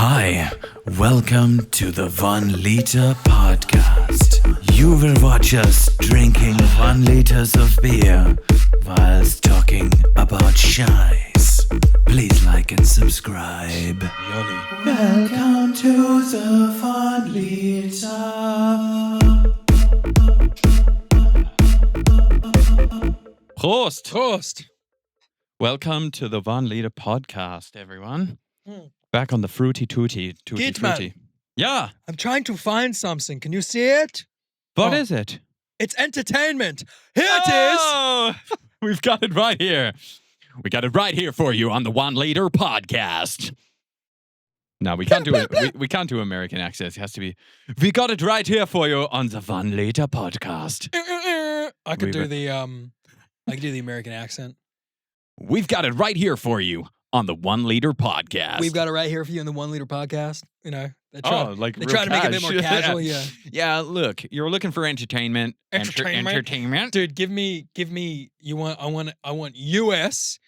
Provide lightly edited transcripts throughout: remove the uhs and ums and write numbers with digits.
Hi, welcome to the 1 Liter Podcast. You will watch us drinking 1 liters of beer whilst talking about shies. Please like and subscribe. Welcome to the 1 Liter. Prost! Welcome to the 1 Liter Podcast, everyone. Back on the fruity tutti. Man. Yeah. I'm trying to find something. Can you see it? What is it? It's entertainment. Here it is. Oh, we've got it right here. We got it right here for you on the 1 Liter Podcast. No, we can't do it. We can't do American accents. It has to be. We got it right here for you on the 1 Liter Podcast. I could do the American accent. We've got it right here for you on the 1 Liter Podcast. We've got it right here for you on the 1 Liter Podcast. You know, they try to make it a bit more casual. Yeah. Yeah. Look, you're looking for entertainment. Entertainment. Dude, give me. I want U.S.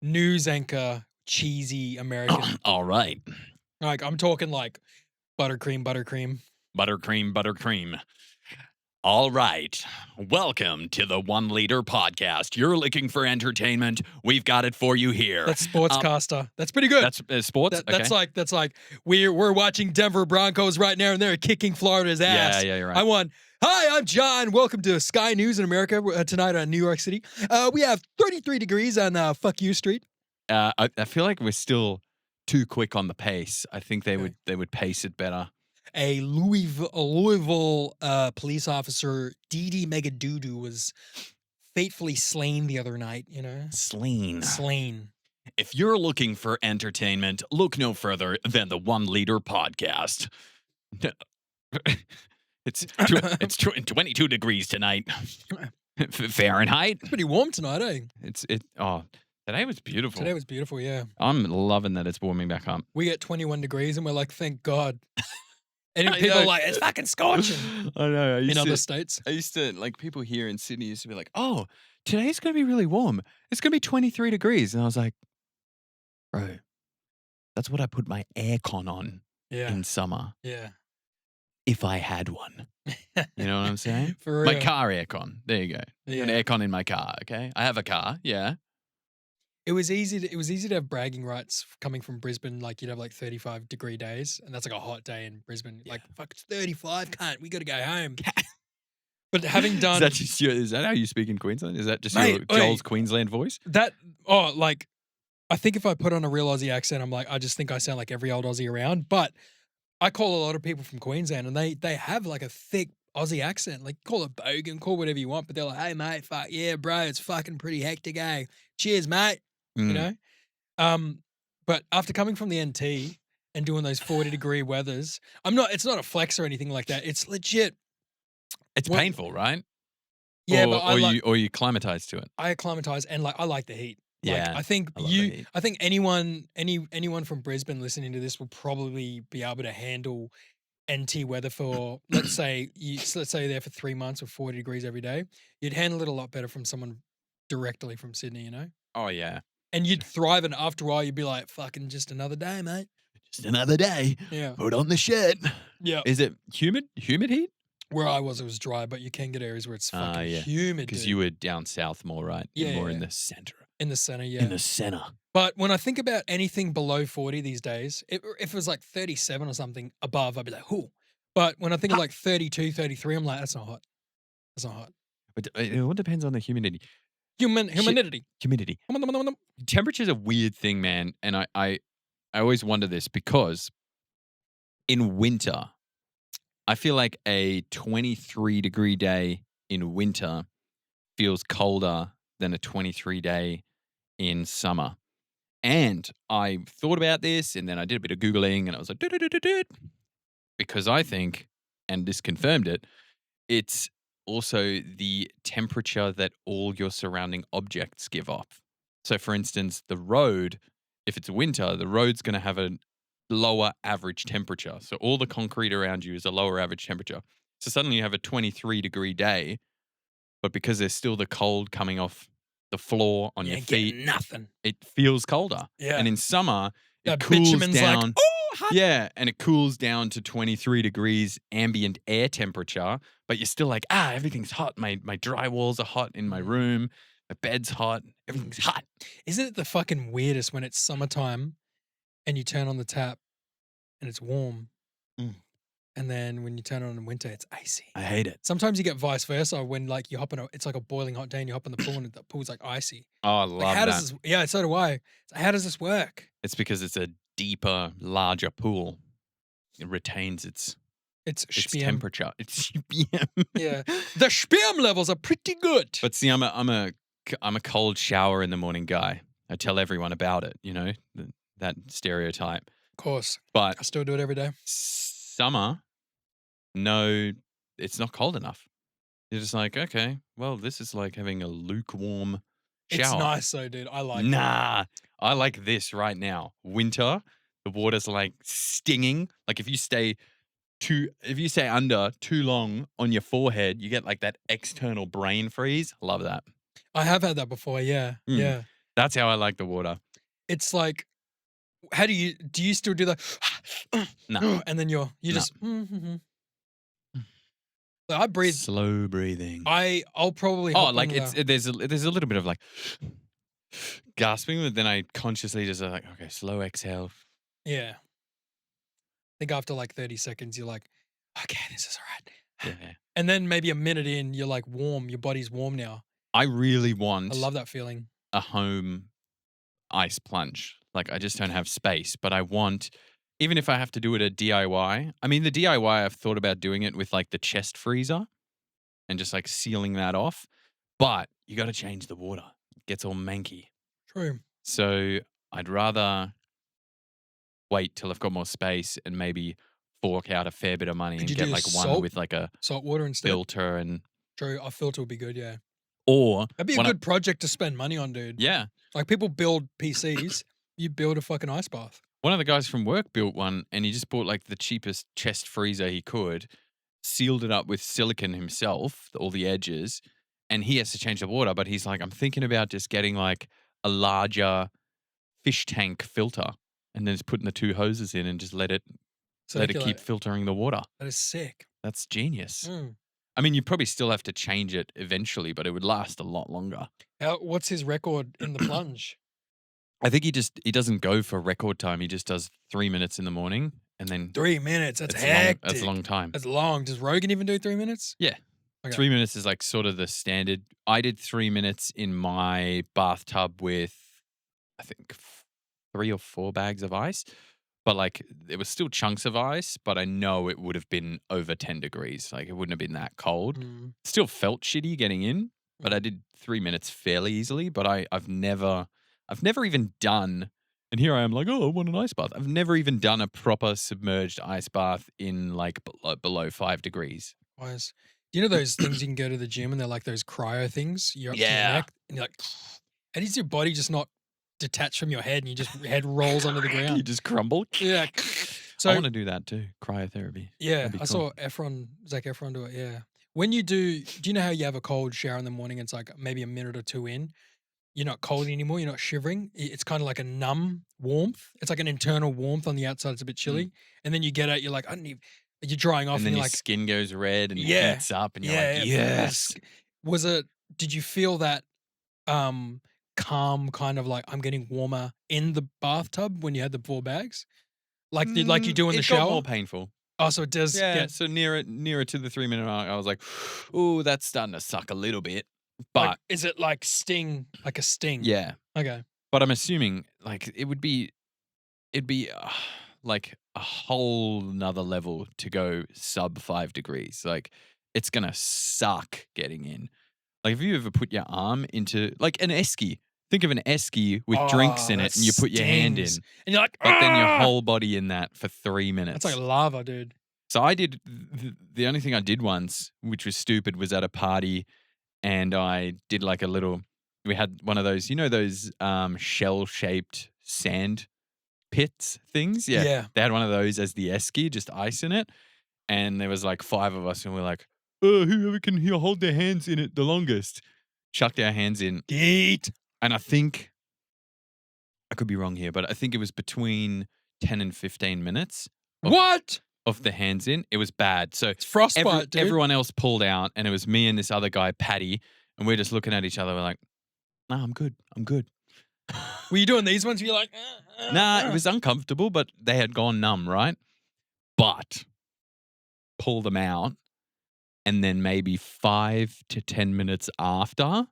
news anchor cheesy American. All right. Like I'm talking like buttercream. Buttercream. All right. Welcome to the 1 Liter Podcast. You're looking for entertainment. We've got it for you here. That's sportscaster. That's pretty good. That's sports. That's like we're watching Denver Broncos right now, and they're kicking Florida's ass. Yeah, you're right. Hi, I'm John. Welcome to Sky News in America tonight on New York City. We have 33 degrees on Fuck You Street. I feel like we're still too quick on the pace. I think they would pace it better. A Louisville police officer, Dee Megadoodoo, was fatefully slain the other night, you know? Slain. If you're looking for entertainment, look no further than the 1 Liter Podcast. It's 22 degrees tonight. Fahrenheit. It's pretty warm tonight, eh? Today was beautiful. Today was beautiful, yeah. I'm loving that it's warming back up. We get 21 degrees and we're like, thank God. And people are like, it's fucking scorching. I know. In other states. I used to, like, people here in Sydney used to be like, oh, today's going to be really warm. It's going to be 23 degrees. And I was like, bro, that's what I put my aircon on in summer. Yeah. If I had one. You know what I'm saying? For real. My car aircon. There you go. Yeah. An aircon in my car, okay? I have a car, yeah. It was easy to have bragging rights coming from Brisbane. Like you'd have like 35-degree days, and that's like a hot day in Brisbane. Yeah. Like, fuck, it's 35, cunt. We got to go home. But having done, is that how you speak in Queensland? Is that just your Joel's Queensland voice? I think if I put on a real Aussie accent, I'm like, I just think I sound like every old Aussie around. But I call a lot of people from Queensland, and they have like a thick Aussie accent. Like, call it bogan, call whatever you want, but they're like, hey mate, fuck yeah, bro, it's fucking pretty hectic, eh? Cheers, mate. You know? But after coming from the NT and doing those 40-degree weathers, it's not a flex or anything like that. It's legit. It's painful, right? Yeah, or you acclimatize to it. I acclimatize and I like the heat. Yeah. I think anyone from Brisbane listening to this will probably be able to handle NT weather for let's say you're there for 3 months with 40 degrees every day. You'd handle it a lot better from someone directly from Sydney, you know? Oh yeah. And you'd thrive, and after a while, you'd be like, fucking just another day, mate. Just another day. Yeah. Put on the shirt. Yeah. Is it humid heat? Where I was, it was dry, but you can get areas where it's fucking humid. Because you were down south more, right? Yeah. More in the center. In the center, yeah. In the center. But when I think about anything below 40 these days, if it was like 37 or something above, I'd be like, whoo. But when I think of like 32, 33, I'm like, that's not hot. That's not hot. But it all depends on the humidity. Humidity. Temperature's a weird thing, man. And I always wonder this because in winter, I feel like a 23-degree day in winter feels colder than a 23 day in summer. And I thought about this and then I did a bit of Googling and I was like, because I think, and this confirmed it, it's also the temperature that all your surrounding objects give off. So for instance, the road, if it's winter, the road's going to have a lower average temperature. So all the concrete around you is a lower average temperature. So suddenly you have a 23-degree day, but because there's still the cold coming off the floor on your feet, nothing. It feels colder. Yeah. And in summer, it that cools bitumen's down. like, oh, hot. Yeah, and it cools down to 23 degrees ambient air temperature, but you're still like, everything's hot. My dry walls are hot in my room. My bed's hot. Everything's hot. Isn't it the fucking weirdest when it's summertime and you turn on the tap and it's warm? Mm. And then when you turn it on in winter, it's icy. I hate it. Sometimes you get vice versa when like you hop in it's like a boiling hot day and you hop in the pool and the pool's like icy. Oh, I Like love how that. does this? Yeah, so do I. So how does this work? It's because it's a deeper, larger pool. It retains its It's temperature. It's SPM. Yeah, the sperm levels are pretty good. But see, I'm a cold shower in the morning guy. I tell everyone about it. You know that stereotype. Of course, But I still do it every day. summer, no, it's not cold enough. You're just like, okay, well, this is like having a lukewarm shower. It's nice though, dude. I like it. Nah, I like this right now. Winter, the water's like stinging. Like if you stay under too long on your forehead, you get like that external brain freeze. Love that. I have had that before. Yeah, yeah. That's how I like the water. It's like, how do you still do the? No. And then you just. Like, I breathe. Slow breathing. I'll probably. Oh, hop like in there's a little bit of like gasping, but then I consciously just like, okay, slow exhale. Yeah. I think after like 30 seconds, you're like, okay, this is all right. Yeah. And then maybe a minute in, you're like warm. Your body's warm now. I really want I love that feeling. a home ice plunge. Like I just don't have space, but I want, even if I have to do it a DIY. I mean, the DIY, I've thought about doing it with like the chest freezer and just like sealing that off. But you got to change the water. It gets all manky. True. So I'd rather wait till I've got more space and maybe fork out a fair bit of money Could and you get do like one salt? with like a Salt water instead. filter and True. A filter would be good. Yeah. or That'd be a one good project to spend money on, dude. yeah. Like people build PCs. You build a fucking ice bath. One of the guys from work built one and he just bought like the cheapest chest freezer he could, sealed it up with silicone himself, all the edges, and he has to change the water. But he's like, I'm thinking about just getting like a larger fish tank filter and then just putting the two hoses in and just let it keep filtering the water. That is sick. That's genius. Mm. I mean, you probably still have to change it eventually, but it would last a lot longer. What's his record in the plunge? I think he doesn't go for record time. He just does 3 minutes in the morning and then 3 minutes. That's it's hectic. That's a long time. That's long. Does Rogan even do 3 minutes? Yeah. Okay. 3 minutes is like sort of the standard. I did 3 minutes in my bathtub with, I think, 3 or 4 bags of ice. But like, it was still chunks of ice, but I know it would have been over 10 degrees. Like, it wouldn't have been that cold. Still felt shitty getting in, but I did 3 minutes fairly easily. But I've never even done, and here I am like, oh, I want an ice bath. I've never even done a proper submerged ice bath in like below 5 degrees. Wise. Do you know those things you can go to the gym and they're like those cryo things? You're up to your neck and you're like, and is your body just not detached from your head and your head rolls onto the ground? You just crumble. Yeah. So I want to do that too. Cryotherapy. yeah, That'd be I cool. saw Zac Efron do it. Yeah. When you do you know how you have a cold shower in the morning? It's like maybe a minute or two in. You're not cold anymore. You're not shivering. It's kind of like a numb warmth. It's like an internal warmth on the outside. It's a bit chilly. And then you get out, you're like, I don't even, you're drying off And then you're your like, skin goes red and Yeah. heats up and you're yeah. like, yes. Did you feel that calm kind of like, I'm getting warmer in the bathtub when you had the 4 bags? Like you do in the It shower? got more painful. Oh, so it does Yeah, get, so nearer to the 3 minute mark, I was like, "Ooh, that's starting to suck a little bit." But like, is it like a sting? yeah, Okay. but I'm assuming like it'd be like a whole nother level to go sub 5 degrees. Like it's gonna suck getting in. Like if you ever put your arm into like an esky, think of an esky with drinks in Oh, it, that and you put your hand in, stings. And you're like, but then your "Ah!" whole body in that for 3 minutes. It's like lava, dude. So I did, the only thing I did once, which was stupid, was at a party and I did like a little, we had one of those, you know, those shell-shaped sand pits things? Yeah. Yeah. They had one of those as the esky, just ice in it. And there was like 5 of us and we're like, oh, whoever can here hold their hands in it the longest. Chucked our hands in. Geet. And I think, I could be wrong here, but I think it was between 10 and 15 minutes. Of, What? Of the hands in. It was bad. So It's frostbite, dude. everyone else pulled out, and it was me and this other guy, Paddy, and we're just looking at each other. We're like, "Nah, I'm good. I'm good." Were you doing these ones? Were you like, Nah, it was uncomfortable, but they had gone numb, right? But pull them out, and then maybe 5 to 10 minutes after,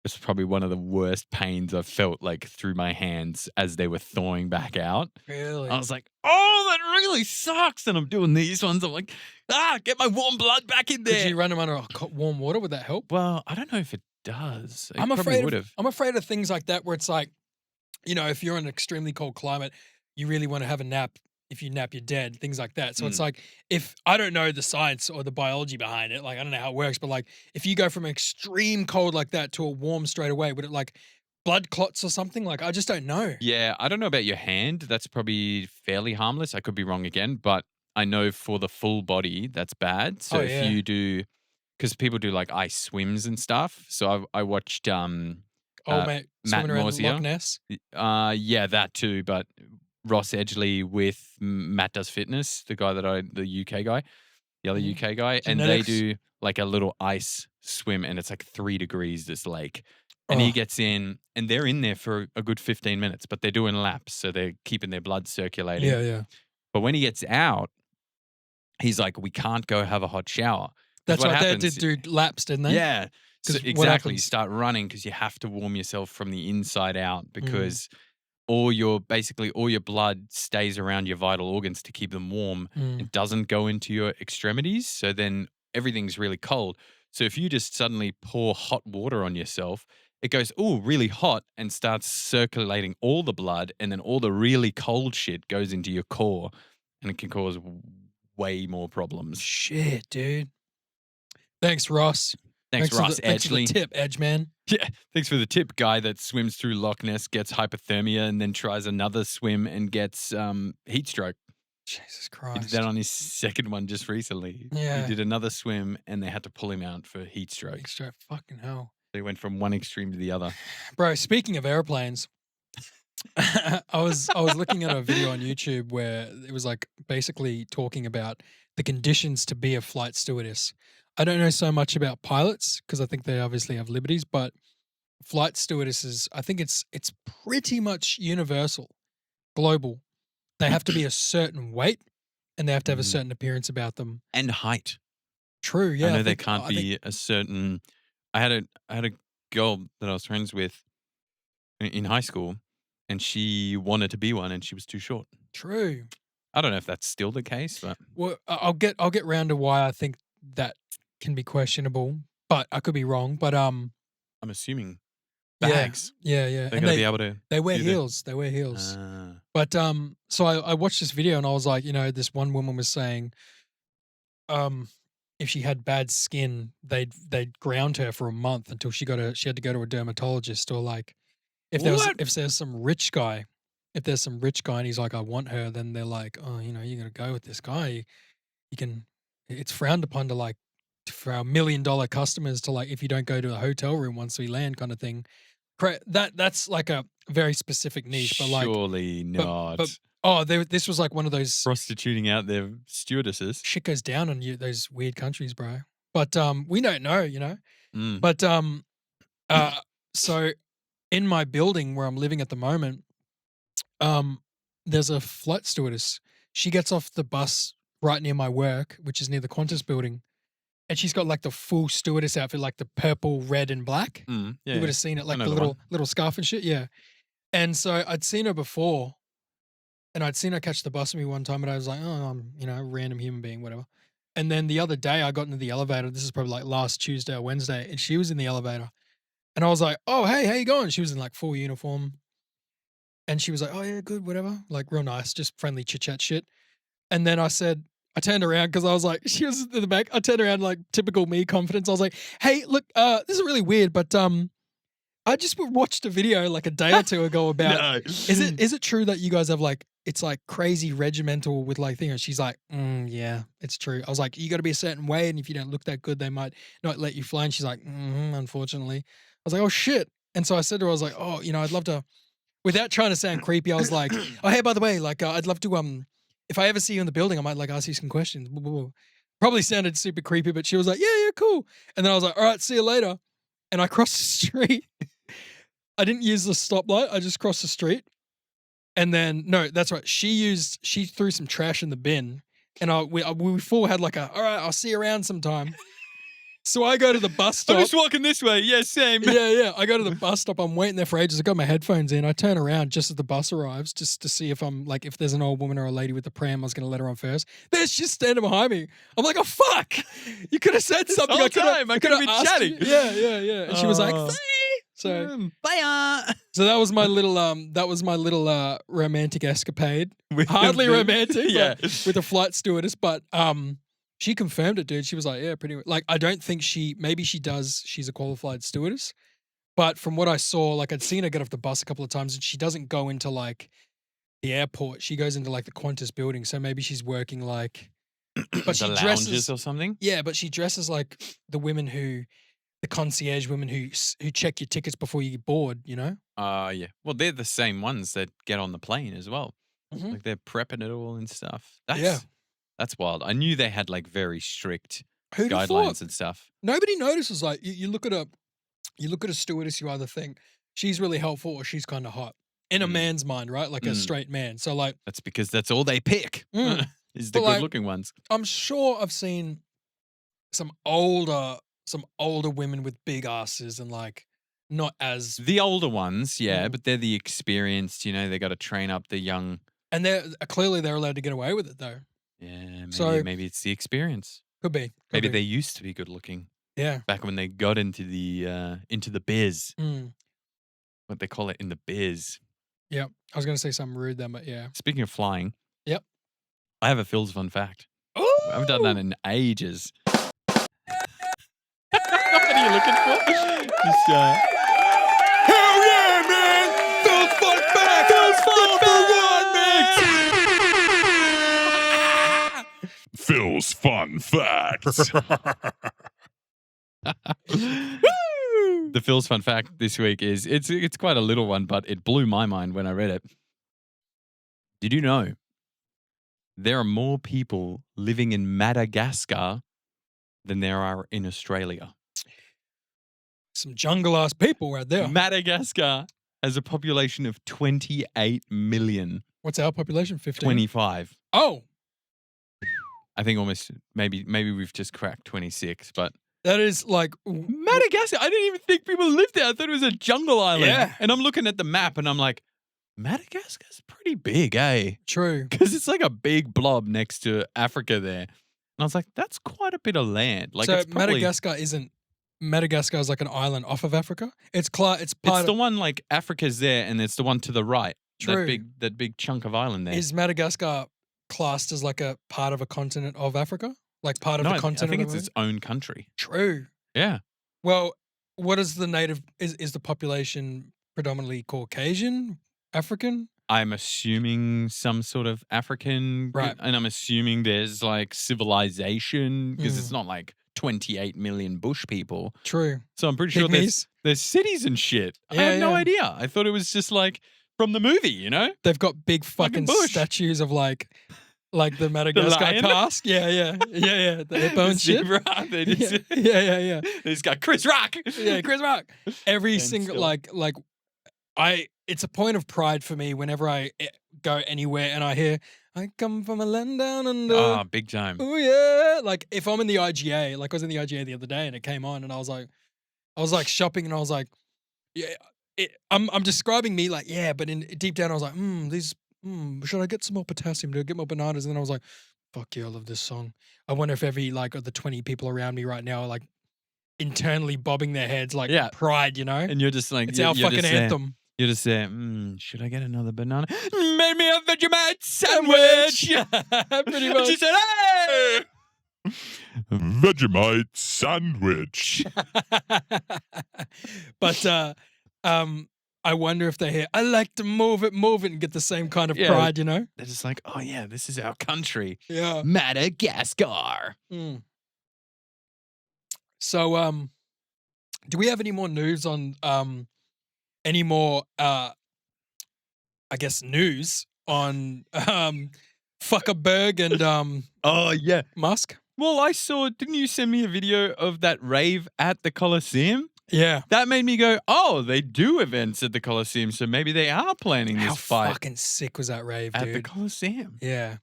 it's probably one of the worst pains I've felt like through my hands as they were thawing back out. Really? I was like, oh, that really sucks. And I'm doing these ones. I'm like, get my warm blood back in there. Could you run them under warm water? Would that help? Well, I don't know if it does. It I'm probably afraid would of, have. I'm afraid of things like that where it's like, you know, if you're in an extremely cold climate, you really want to have a nap. If you nap, you're dead, things like that. So it's like, if I don't know the science or the biology behind it, like I don't know how it works, but like if you go from an extreme cold like that to a warm straight away, would it like blood clots or something? Like I just don't know. Yeah, I don't know about your hand. That's probably fairly harmless. I could be wrong again, but I know for the full body, that's bad. So if you do, because people do like ice swims and stuff. So I watched Mate, Matt swimming around Morsia. Loch Ness. Yeah, that too. But Ross Edgley with Matt Does Fitness, the UK guy, the other UK guy, and they Genetics. do like a little ice swim, and it's like 3 degrees, this lake. And he gets in, and they're in there for a good 15 minutes, but they're doing laps, so they're keeping their blood circulating. Yeah. But when he gets out, he's like, we can't go have a hot shower. 'Cause That's what right. They happens- did do laps, didn't they? Yeah. So 'Cause what exactly. You happens- start running because you have to warm yourself from the inside out because all your blood stays around your vital organs to keep them warm. It doesn't go into your extremities. So then everything's really cold. So if you just suddenly pour hot water on yourself, it goes, really hot and starts circulating all the blood. And then all the really cold shit goes into your core and it can cause way more problems. Shit, dude. Thanks, Ross. Thanks, Ross Thanks for the Edgley. tip, Edgeman. Yeah, thanks for the tip, guy that swims through Loch Ness, gets hypothermia, and then tries another swim and gets heat stroke. Jesus He Christ. did that on his second one just recently. Yeah. He did another swim, and they had to pull him out for heat stroke. Extra fucking hell. They went from one extreme to the other. Bro, speaking of airplanes, I was looking at a video on YouTube where it was like basically talking about the conditions to be a flight stewardess. I don't know so much about pilots because I think they obviously have liberties, but flight stewardesses, I think it's pretty much universal, global. They have to be a certain weight and they have to have a certain appearance about them. And height. True, yeah. I know I there think- can't I think- be a certain. I had a girl that I was friends with in high school, and she wanted to be one, and she was too short. True. I don't know if that's still the case, but Well, I'll get round to why I think that can be questionable, but I could be wrong. But I'm assuming yeah, bags. yeah. They're And going to be able to. they wear do the- heels. They wear heels. Ah. But so I watched this video and I was like, you know, this one woman was saying, if she had bad skin, they'd ground her for a month until she had to go to a dermatologist, or like if there's some rich guy, and he's like, I want her, then they're like, oh, you know, you're gonna go with this guy. You can. It's frowned upon to like for our $1 million customers to like if you don't go to a hotel room once we land, kind of thing. That's like a very specific niche, but like Surely not. this was like one of those Prostituting out their stewardesses. shit goes down on you those weird countries, bro. But we don't know, you know. Mm. But so in my building where I'm living at the moment, there's a flight stewardess. She gets off the bus right near my work, which is near the Qantas building, and she's got like the full stewardess outfit, like the purple, red, and black. Yeah, You would have seen it, like know the the little scarf and shit. Yeah. And so I'd seen her before, and I'd seen her catch the bus with me one time, and I was like, oh, I'm, you know, a random human being, whatever. And then the other day I got into the elevator. This is probably like last Tuesday or Wednesday, and she was in the elevator. And I was like, oh, hey, how you going? She was in like full uniform. And she was like, oh, yeah, good, whatever. Like real nice, just friendly chit-chat shit. And then I turned around because I was like, she was in the back. I turned around like typical me confidence. I was like, hey, look, this is really weird, but I just watched a video like a day or two ago about, is it true that you guys have like, it's like crazy regimental with like things? She's like, yeah, it's true. I was like, you got to be a certain way, and if you don't look that good, they might not let you fly. And she's like, unfortunately. I was like, oh shit. And so I said to her, I was like, oh, you know, I'd love to without trying to sound creepy, I was like, "Oh, hey, by the way, like, I'd love to if I ever see you in the building, I might like ask you some questions." Blah, blah, blah. Probably sounded super creepy, but she was like, "Yeah, cool." And then I was like, "All right, see you later." And I crossed the street. I didn't use the stoplight. I just crossed the street. And then no, that's right. She threw some trash in the bin, and we four had like all right, I'll see you around sometime. So I go to the bus stop. I'm just walking this way. Yeah, same. Yeah. I go to the bus stop. I'm waiting there for ages. I got my headphones in. I turn around just as the bus arrives, just to see if if there's an old woman or a lady with the pram. I was going to let her on first. There she's standing behind me. I'm like, oh fuck! You could have said something. I could have been chatting. Yeah. And she was like, see. So bye. So that was my little romantic escapade. Hardly romantic, yeah, with a flight stewardess, but she confirmed it, dude. She was like, yeah, pretty like I don't think maybe she does, she's a qualified stewardess. But from what I saw, like I'd seen her get off the bus a couple of times and she doesn't go into like the airport. She goes into like the Qantas building. So maybe she's working like but she the dresses lounges or something. Yeah, but she dresses like the concierge women who check your tickets before you board, you know? Yeah. Well, they're the same ones that get on the plane as well. Mhm. Like they're prepping it all and stuff. That's wild. I knew they had like very strict Who'd have guidelines thought? and stuff. Nobody notices. Like you look at a stewardess, you either think she's really helpful or she's kind of hot in a man's mind, right? Like a straight man. So like that's because that's all they pick is the But, like, good-looking ones. I'm sure I've seen some older women with big asses and like not as The older ones, yeah, Mm. but they're the experienced. You know, they got to train up the young. and they're clearly they're allowed to get away with it though. Yeah, So- maybe it's the experience. Could be. Maybe they used to be good looking Yeah. back when they got into the biz. Mm. What they call it in the biz. Yep. I was gonna say something rude then, but yeah. Speaking of flying, Yep. I have a Phil's fun fact. I haven't done that in ages. What are you looking for? Just, Hell yeah, man! Phil's fun fact! Phil's fun fact! Phil's fun facts. The Phil's fun fact this week is it's quite a little one, but it blew my mind when I read it. Did you know there are more people living in Madagascar than there are in Australia? Some jungle ass people right there. Madagascar has a population of 28 million. What's our population? 15? 25. Oh, I think almost maybe we've just cracked 26, but that is like Madagascar, I didn't even think people lived there. I thought it was a jungle island. Yeah. And I'm looking at the map and I'm like, Madagascar's pretty big, eh? true. Because it's like a big blob next to Africa there. And I was like, that's quite a bit of land. Like So it's probably, Madagascar is like an island off of Africa. It's part it's of, the one like Africa's there and it's the one to the right. True. That big chunk of island there. Is Madagascar classed as like a part of a continent of Africa? Like part of No, the I continent think of it's its own country. True. Yeah. Well, what is the native is the population predominantly Caucasian, African? I'm assuming some sort of African, Right. and I'm assuming there's like civilization because Mm. it's not like 28 million bush people. True. So I'm pretty sure Pygmies? there's cities and shit. I Yeah, had no yeah. idea. I thought it was just like from the movie, you know? They've got big fucking bush. statues of like the Madagascar lion? task. Yeah. The hippo and shit. Zebra, they just, Yeah. they just got Chris Rock. Yeah, Chris Rock. Every And single still. it's a point of pride for me whenever I go anywhere and I hear I come from a land down under. Oh, big time. Oh yeah. Like if I'm in the IGA, like I was in the IGA the other day and it came on and I was like shopping and I was like, yeah, I'm describing me like, yeah, but in deep down I was like, should I get some more potassium to get more bananas? And then I was like, fuck yeah, I love this song. I wonder if every like of the 20 people around me right now are like internally bobbing their heads like Yeah. pride, you know? And you're just like, It's our you're fucking just there. anthem. You're just there, should I get another banana? Made me a Vegemite sandwich. Pretty much. She said, hey! Vegemite sandwich. But I wonder if they hear, I like to move it, and get the same kind of Yeah. pride, you know? They're just like, oh yeah, this is our country. Yeah. Madagascar. Mm. So, do we have any more news on any more I guess, news on Zuckerberg and Oh yeah. Musk. Well, I saw. Didn't you send me a video of that rave at the Coliseum? Yeah. That made me go, oh, they do events at the Coliseum, so maybe they are planning How this fight fucking sick was that rave, at dude? the Coliseum. Yeah.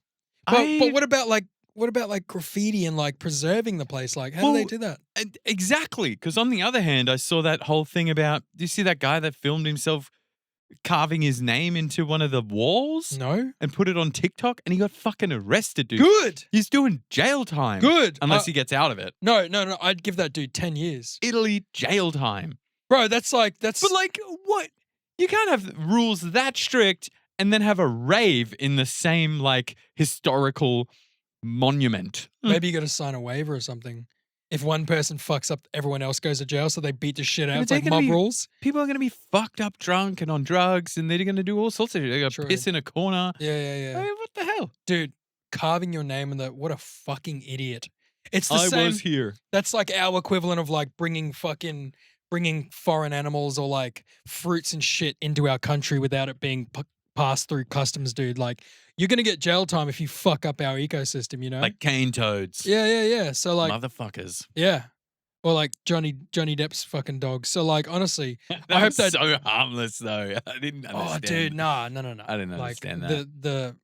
But what about like graffiti and like preserving the place? Like, how do they do that? Exactly. Because on the other hand, I saw that whole thing about. Do you see that guy that filmed himself carving his name into one of the walls? No. And put it on TikTok, and he got fucking arrested, dude. Good. He's doing jail time. Good. Unless he gets out of it. No. I'd give that dude 10 years. Italy jail time. Bro, that's. But like, what? You can't have rules that strict and then have a rave in the same like historical monument. Maybe you got to sign a waiver or something. If one person fucks up, everyone else goes to jail, so they beat the shit out. It's like mob rules. People are going to be fucked up drunk and on drugs, and they're going to do all sorts of shit. They're going to piss in a corner. Yeah. I mean, what the hell? Dude, carving your name in what a fucking idiot. It's the same. I was here. That's like our equivalent of like bringing foreign animals or like fruits and shit into our country without it being passed through customs, dude. Like, you're going to get jail time if you fuck up our ecosystem, you know? Like cane toads. Yeah. So like, motherfuckers. yeah. Or like Johnny Depp's fucking dog. So like, honestly, I hope that's so harmless though. I didn't understand. Oh, dude, no. I didn't understand that. The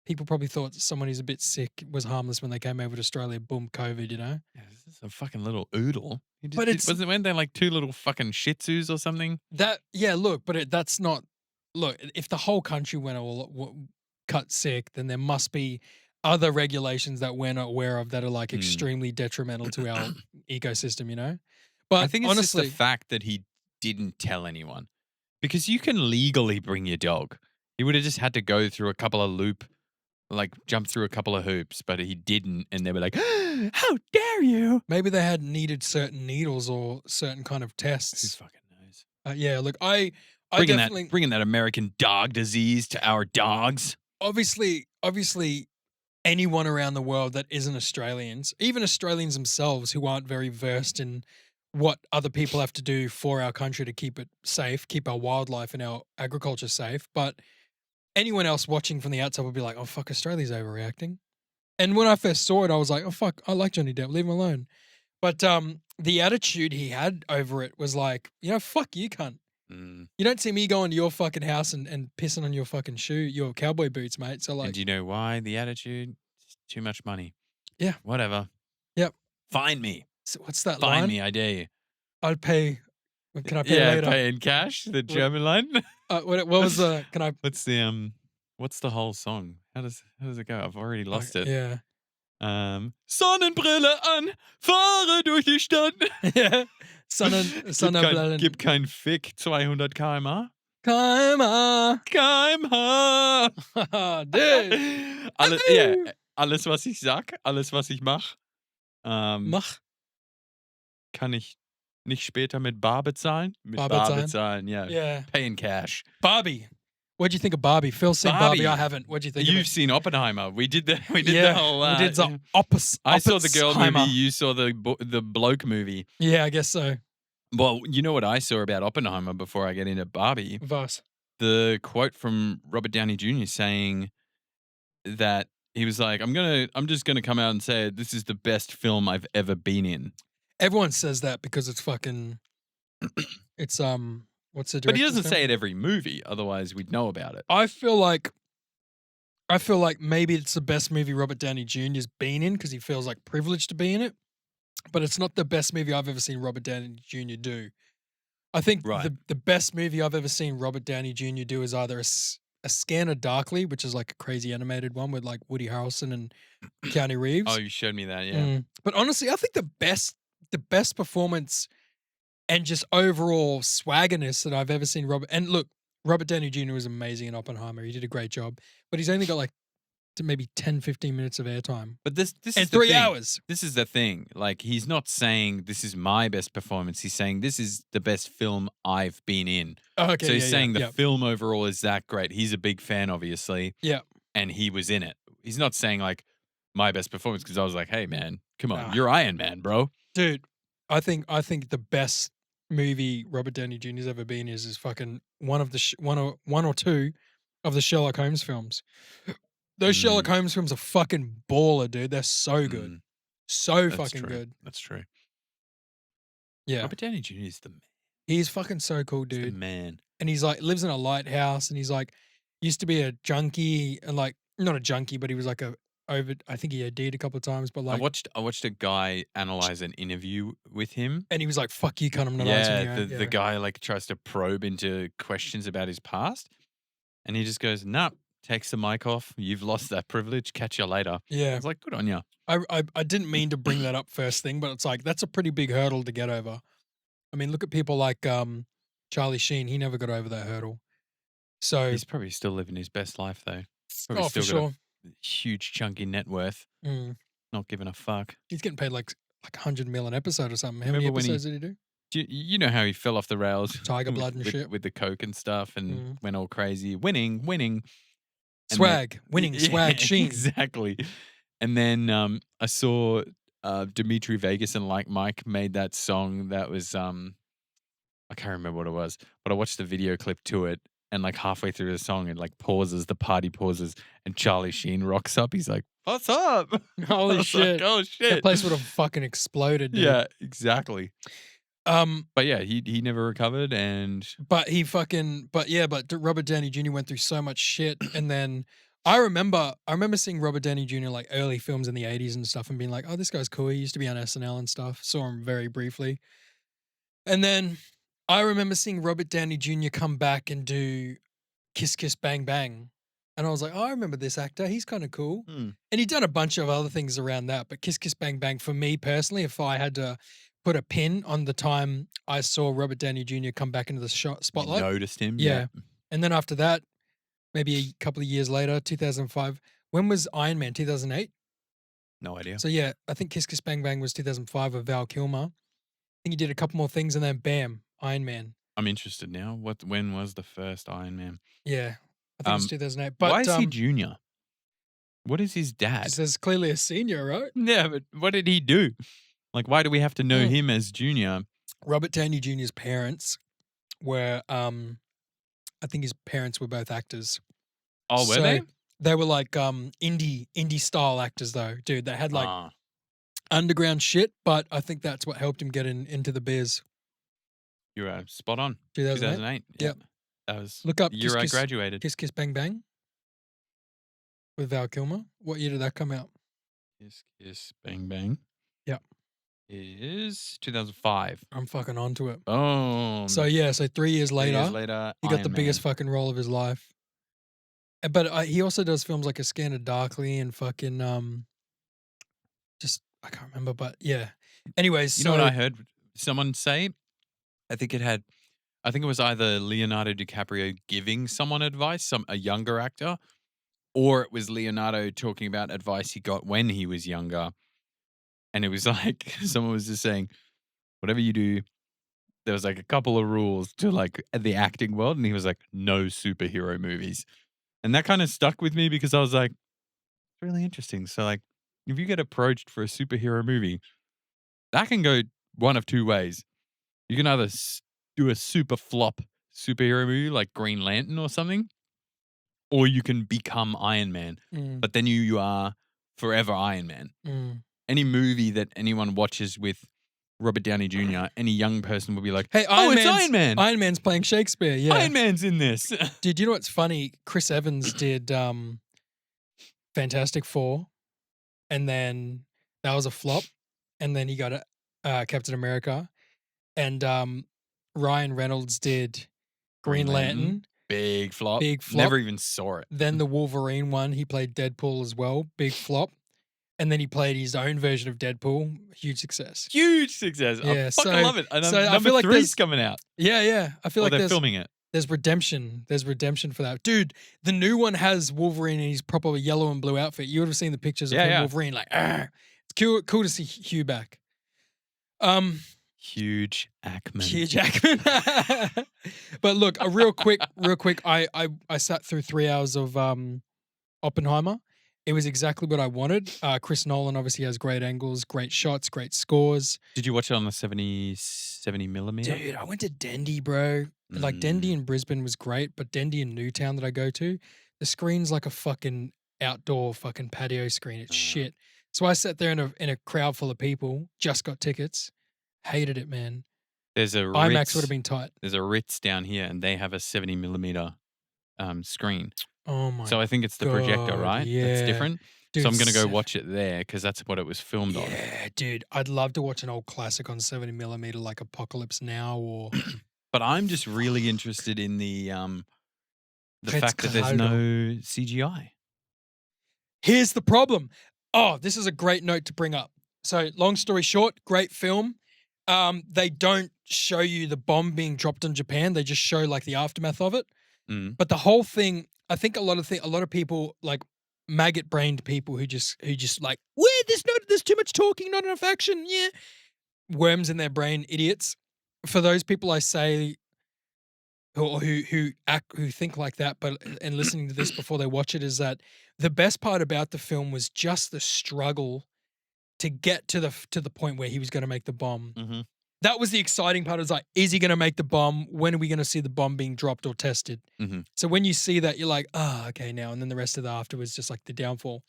people probably thought someone who's a bit sick was harmless when they came over to Australia. Boom, COVID, you know? Yeah, this is a fucking little oodle. But weren't there like two little fucking shih tzus or something? Look, but that's not. Look, if the whole country went all cut sick, then there must be other regulations that we're not aware of that are like extremely detrimental to our ecosystem, you know? But I think it's honestly, just the fact that he didn't tell anyone. Because you can legally bring your dog. He would have just had to go through a couple of jump through a couple of hoops, but he didn't, and they were like, how dare you? maybe they had needed certain needles or certain kind of tests. Who fucking knows? Yeah, look, I bringing that American dog disease to our dogs. Obviously, anyone around the world that isn't Australians, even Australians themselves who aren't very versed in what other people have to do for our country to keep it safe, keep our wildlife and our agriculture safe. But anyone else watching from the outside would be like, oh, fuck, Australia's overreacting. And when I first saw it, I was like, oh, fuck, I like Johnny Depp, leave him alone. But the attitude he had over it was like, fuck you, cunt. You don't see me going to your fucking house and pissing on your fucking your cowboy boots, mate. So like, and do you know why the attitude? It's too much money. Yeah. Whatever. Yep. Fine me. So what's that Fine line? me, I dare you. I'll pay. Can I pay later? Pay in cash. The German line. What was the? Can I? What's the What's the whole song? How does it go? I've already lost it. Yeah. Sonnenbrille an, fahre durch die Stadt. Ja. Sonnenbrille. Gib kein Fick, 200 km/h. km/h. Dude. Alles, was ich sag, alles, was ich mach, Mach. kann ich nicht später mit Bar bezahlen? Mit Bar bezahlen, yeah. Yeah. Pay in cash. Barbie. What'd you think of Barbie? Phil's seen Barbie. I haven't. What'd you think of it? You've seen Oppenheimer. We did the whole. We did the opposite. I saw the girl movie. You saw the bloke movie. Yeah, I guess so. Well, you know what I saw about Oppenheimer before I get into Barbie? Was? The quote from Robert Downey Jr. saying that he was like, I'm just gonna come out and say this is the best film I've ever been in. Everyone says that because it's fucking. It's What's the director's But he doesn't film? say it every movie, otherwise we'd know about it. I feel like maybe it's the best movie Robert Downey Jr.'s been in because he feels like privileged to be in it. But it's not the best movie I've ever seen Robert Downey Jr. do. I think the best movie I've ever seen Robert Downey Jr. do is either a Scanner Darkly, which is like a crazy animated one with like Woody Harrelson and Keanu Reeves. Oh, you showed me that, yeah. But honestly, I think the best performance and just overall swaggerness that I've ever seen Robert Downey Jr. was amazing in Oppenheimer. He did a great job. But he's only got like maybe 10, 15 minutes of airtime. But this and is 3 the thing. hours. This is the thing. Like, he's not saying this is my best performance. He's saying this is the best film I've been in. Oh, okay, so he's saying the film overall is that great. He's a big fan, obviously. Yeah. And he was in it. He's not saying like my best performance because I was like, hey man, come on, you're Iron Man, bro. Dude, I think the best movie Robert Downey Jr.'s ever been is fucking one or two of the Sherlock Holmes films. Those Sherlock Holmes films are fucking baller, dude. They're so good. So That's fucking true. good. That's true. Yeah. Robert Downey Jr. is the man. He's fucking so cool, He's the dude. man. And he's like lives in a lighthouse, and he's like used to be a junkie, and like not a junkie, but he was like I think he OD'd a couple of times, but I like, watched a guy analyze an interview with him. and he was like, "Fuck you, cunt, I'm not answering Yeah, you." the guy like tries to probe into questions about his past, and he just goes, "Nah." Takes the mic off. You've lost that privilege. Catch you later. I Yeah. was like, good on you. I didn't mean to bring that up first thing, but it's like that's a pretty big hurdle to get over. I mean, look at people like Charlie Sheen. He never got over that hurdle. So He's probably still living his best life though. Probably for still got sure. a huge chunky net worth. Mm. Not giving a fuck. He's getting paid like 100 mil an episode or something. How many Remember when episodes did he do? You know how he fell off the rails, Tiger blood and with, shit. with the coke and stuff, and went all crazy, winning. And Swag, winning, swag, Sheen. Exactly. And then I saw Dimitri Vegas and Like Mike made that song that was I can't remember what it was, but I watched the video clip to it, and like halfway through the song it like pauses, the party pauses, and Charlie Sheen rocks up. He's like, "What's up?" Holy like, shit. oh shit. That place would have fucking exploded, dude. Yeah, exactly. But yeah, he never recovered, and but Robert Downey Jr. went through so much shit, and then I remember seeing Robert Downey Jr. like early films in the 80s and stuff, and being like, "Oh, this guy's cool." He used to be on SNL and stuff. Saw him very briefly, and then I remember seeing Robert Downey Jr. come back and do Kiss Kiss Bang Bang, and I was like, "Oh, I remember this actor. He's kind of cool." And he'd done a bunch of other things around that, but Kiss Kiss Bang Bang for me personally, if I had to put a pin on the time I saw Robert Downey Jr. come back into the spotlight. you noticed him. Yeah. And then after that, maybe a couple of years later, 2005. When was Iron Man? 2008? No idea. So yeah, I think Kiss Kiss Bang Bang was 2005 with Val Kilmer. I think he did a couple more things, and then bam, Iron Man. I'm interested now. When was the first Iron Man? Yeah. I think it was 2008. But why is he junior? What is his dad? Because there's clearly a senior, right? Yeah, but what did he do? Like, why do we have to know him as junior? Robert Downey Jr.'s parents were, I think his parents were both actors. Oh, were they? They were like indie style actors though, dude. They had like underground shit, but I think that's what helped him get into the biz. You're spot on. 2008? Yeah. That was Look up the year I graduated. Kiss Kiss Bang Bang with Val Kilmer. What year did that come out? Kiss Kiss Bang Bang. Yeah. Is 2005. I'm fucking onto it. Oh. So 3 years later, he got the biggest fucking role of his life. But he also does films like A Scanner Darkly and fucking just I can't remember, but yeah. Anyways, you know what I heard someone say? I think it was either Leonardo DiCaprio giving someone advice, a younger actor, or it was Leonardo talking about advice he got when he was younger. And it was like someone was just saying, whatever you do, there was like a couple of rules to like the acting world, and he was like, no superhero movies. And that kind of stuck with me because I was like, it's really interesting. So like, if you get approached for a superhero movie, that can go one of two ways. You can either do a super flop superhero movie like Green Lantern or something, or you can become Iron Man. But then you are forever Iron Man. Any movie that anyone watches with Robert Downey Jr., any young person will be like, hey, it's Iron Man. Iron Man's playing Shakespeare, yeah. Iron Man's in this. Dude, you know what's funny? Chris Evans did Fantastic Four, and then that was a flop, and then he got Captain America, and Ryan Reynolds did Green Lantern. Big flop. Big flop. Never even saw it. Then the Wolverine one, he played Deadpool as well. Big flop. And then he played his own version of Deadpool. Huge success. Huge success. Yeah, I fucking love it. And I feel like 3's coming out. Yeah. I feel like they're filming it. There's redemption. There's redemption for that. Dude, the new one has Wolverine in his proper yellow and blue outfit. You would have seen the pictures of him, Wolverine, like, Argh. It's cool to see Hugh back. Huge Ackman. Huge Ackman. But look, real quick, I sat through 3 hours of Oppenheimer, It was exactly what I wanted. Chris Nolan obviously has great angles, great shots, great scores. Did you watch it on the 70 millimeter? Dude, I went to Dendy, bro. Like Dendy in Brisbane was great, but Dendy in Newtown that I go to, the screen's like a fucking outdoor fucking patio screen. It's shit. So I sat there in a crowd full of people, just got tickets, hated it, man. There's a IMAX would have been tight. There's a Ritz down here, and they have a 70 millimeter screen. Oh my! So I think it's the projector, God, right? yeah. That's different. Dude, So I'm gonna go watch it there because that's what it was filmed on. Yeah, dude, I'd love to watch an old classic on 70 millimeter like Apocalypse Now or But I'm just really interested in the fact that there's Pescado. no CGI. Here's the problem. Oh, this is a great note to bring up. So, long story short, great film. They don't show you the bomb being dropped in Japan. They just show like the aftermath of it. Mm. But the whole thing, I think a lot of people like maggot-brained people who just like, where there's too much talking, not enough action. Yeah, worms in their brain, idiots. For those people I say who think like that, but and listening to this before they watch it, is that the best part about the film was just the struggle to get to the point where he was going to make the bomb. Mm-hmm. That was the exciting part. It was like, is he going to make the bomb? When are we going to see the bomb being dropped or tested? Mm-hmm. So when you see that, you're like, okay, now. And then the rest of the afterwards, just like the downfall.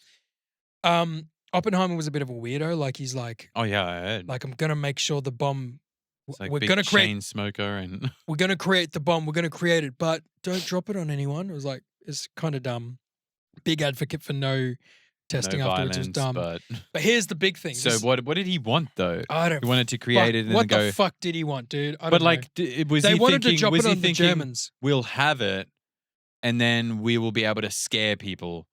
Oppenheimer was a bit of a weirdo. Like he's like, oh yeah, I heard. Like I'm going to make sure the bomb. It's like we're big going to create chain smoker and we're going to create the bomb. We're going to create it, but don't drop it on anyone. It was like, it's kind of dumb. Big advocate for no testing no afterwards was violence, dumb. But here's the big thing. so what did he want though? I don't. He wanted to create it and what then go. the fuck did he want, dude? I don't But know. like, was They he wanted thinking? to drop Was it he on the thinking Germans. we'll have it, and then we will be able to scare people,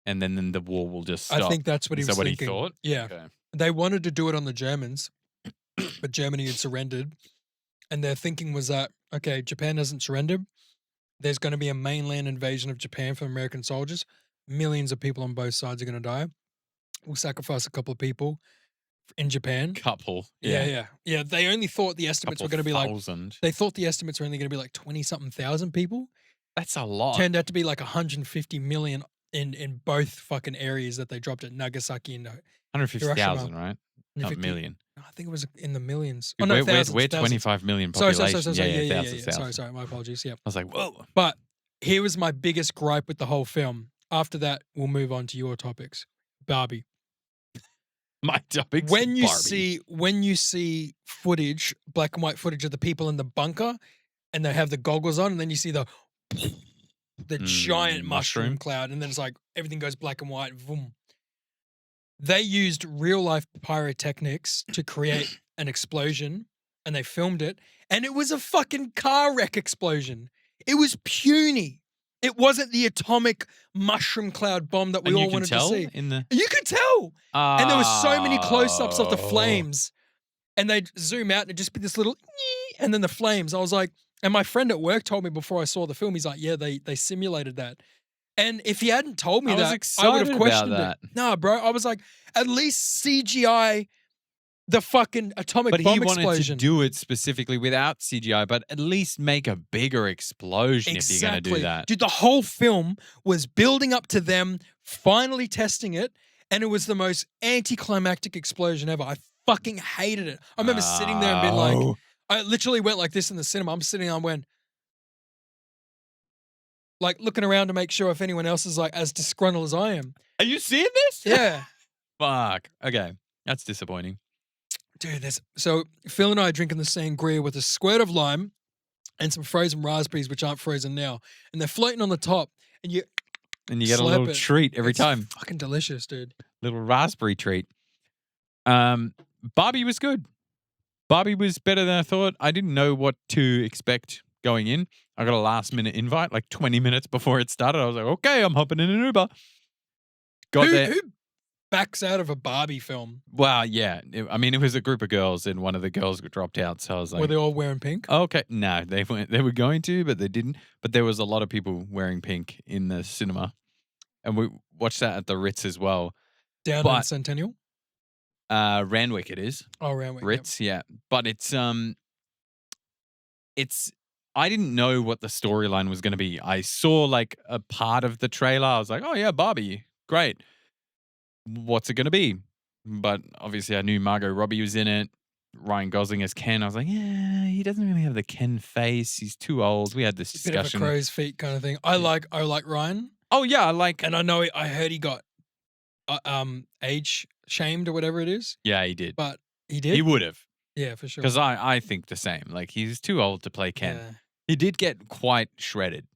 and then the war will just stop? I think that's what he Is was that what thinking. he thought? Yeah. Okay. They wanted to do it on the Germans, but Germany had surrendered. And their thinking was that, okay, Japan hasn't surrendered. There's going to be a mainland invasion of Japan from American soldiers. Millions of people on both sides are going to die. We'll sacrifice a couple of people in Japan. Couple. Yeah. They only thought the estimates were going to be like, they thought the estimates were only going to be like 20-something thousand people. That's a lot. Turned out to be like 150 million in both fucking areas that they dropped at Nagasaki and 150,000, right? Not million. I think it was in the millions. Oh, no, we're thousands. 25 million Sorry. population. Yeah. Thousands. Sorry. My apologies. Yeah. I was like, whoa. But here was my biggest gripe with the whole film. After that, we'll move on to your topics. Barbie. My topics. When you Barbie. see footage, black and white footage of the people in the bunker, and they have the goggles on, and then you see the giant mushroom cloud, and then it's like everything goes black and white. Boom. They used real life pyrotechnics to create an explosion, and they filmed it, and it was a fucking car wreck explosion. It was puny. It wasn't the atomic mushroom cloud bomb that we all wanted to see. You could tell. And there were so many close-ups of the flames. And they'd zoom out and it'd just be this little and then the flames. I was like, and my friend at work told me before I saw the film, he's like, yeah, they simulated that. And if he hadn't told me I would have questioned it. No, bro. I was like, at least CGI the fucking atomic bomb explosion. But he wanted to do it specifically without CGI, but at least make a bigger explosion if you're going to do that. Dude, the whole film was building up to them finally testing it, and it was the most anticlimactic explosion ever. I fucking hated it. I remember sitting there and being like, I literally went like this in the cinema. I'm sitting there and went, like looking around to make sure if anyone else is like as disgruntled as I am. Are you seeing this? Yeah. Fuck. Okay. That's disappointing. Dude, so Phil and I are drinking the sangria with a squirt of lime and some frozen raspberries, which aren't frozen now. And they're floating on the top. And you get a little treat every time. Fucking delicious, dude. Little raspberry treat. Barbie was good. Barbie was better than I thought. I didn't know what to expect going in. I got a last minute invite, like 20 minutes before it started. I was like, okay, I'm hopping in an Uber. Got there. Who backs out of a Barbie film? Well, yeah. It was a group of girls and one of the girls got dropped out. So I was like, were they all wearing pink? Okay. No, they weren't. They were going to, but they didn't. But there was a lot of people wearing pink in the cinema. And we watched that at the Ritz as well. Down in Centennial? Randwick it is. Oh, Randwick. Ritz, yeah. But it's I didn't know what the storyline was going to be. I saw like a part of the trailer. I was like, oh yeah, Barbie. Great. what's it going to be? But obviously I knew Margot Robbie was in it. Ryan Gosling as Ken. I was like, yeah, he doesn't really have the Ken face. He's too old. We had this Bit of a discussion. crow's feet kind of thing. I like Ryan, Oh yeah, I like. and I heard he got age shamed or whatever it is, Yeah, he did. but he did. He would have. Yeah, for sure. Because I think the same. Like, he's too old to play Ken. Yeah. He did get quite shredded.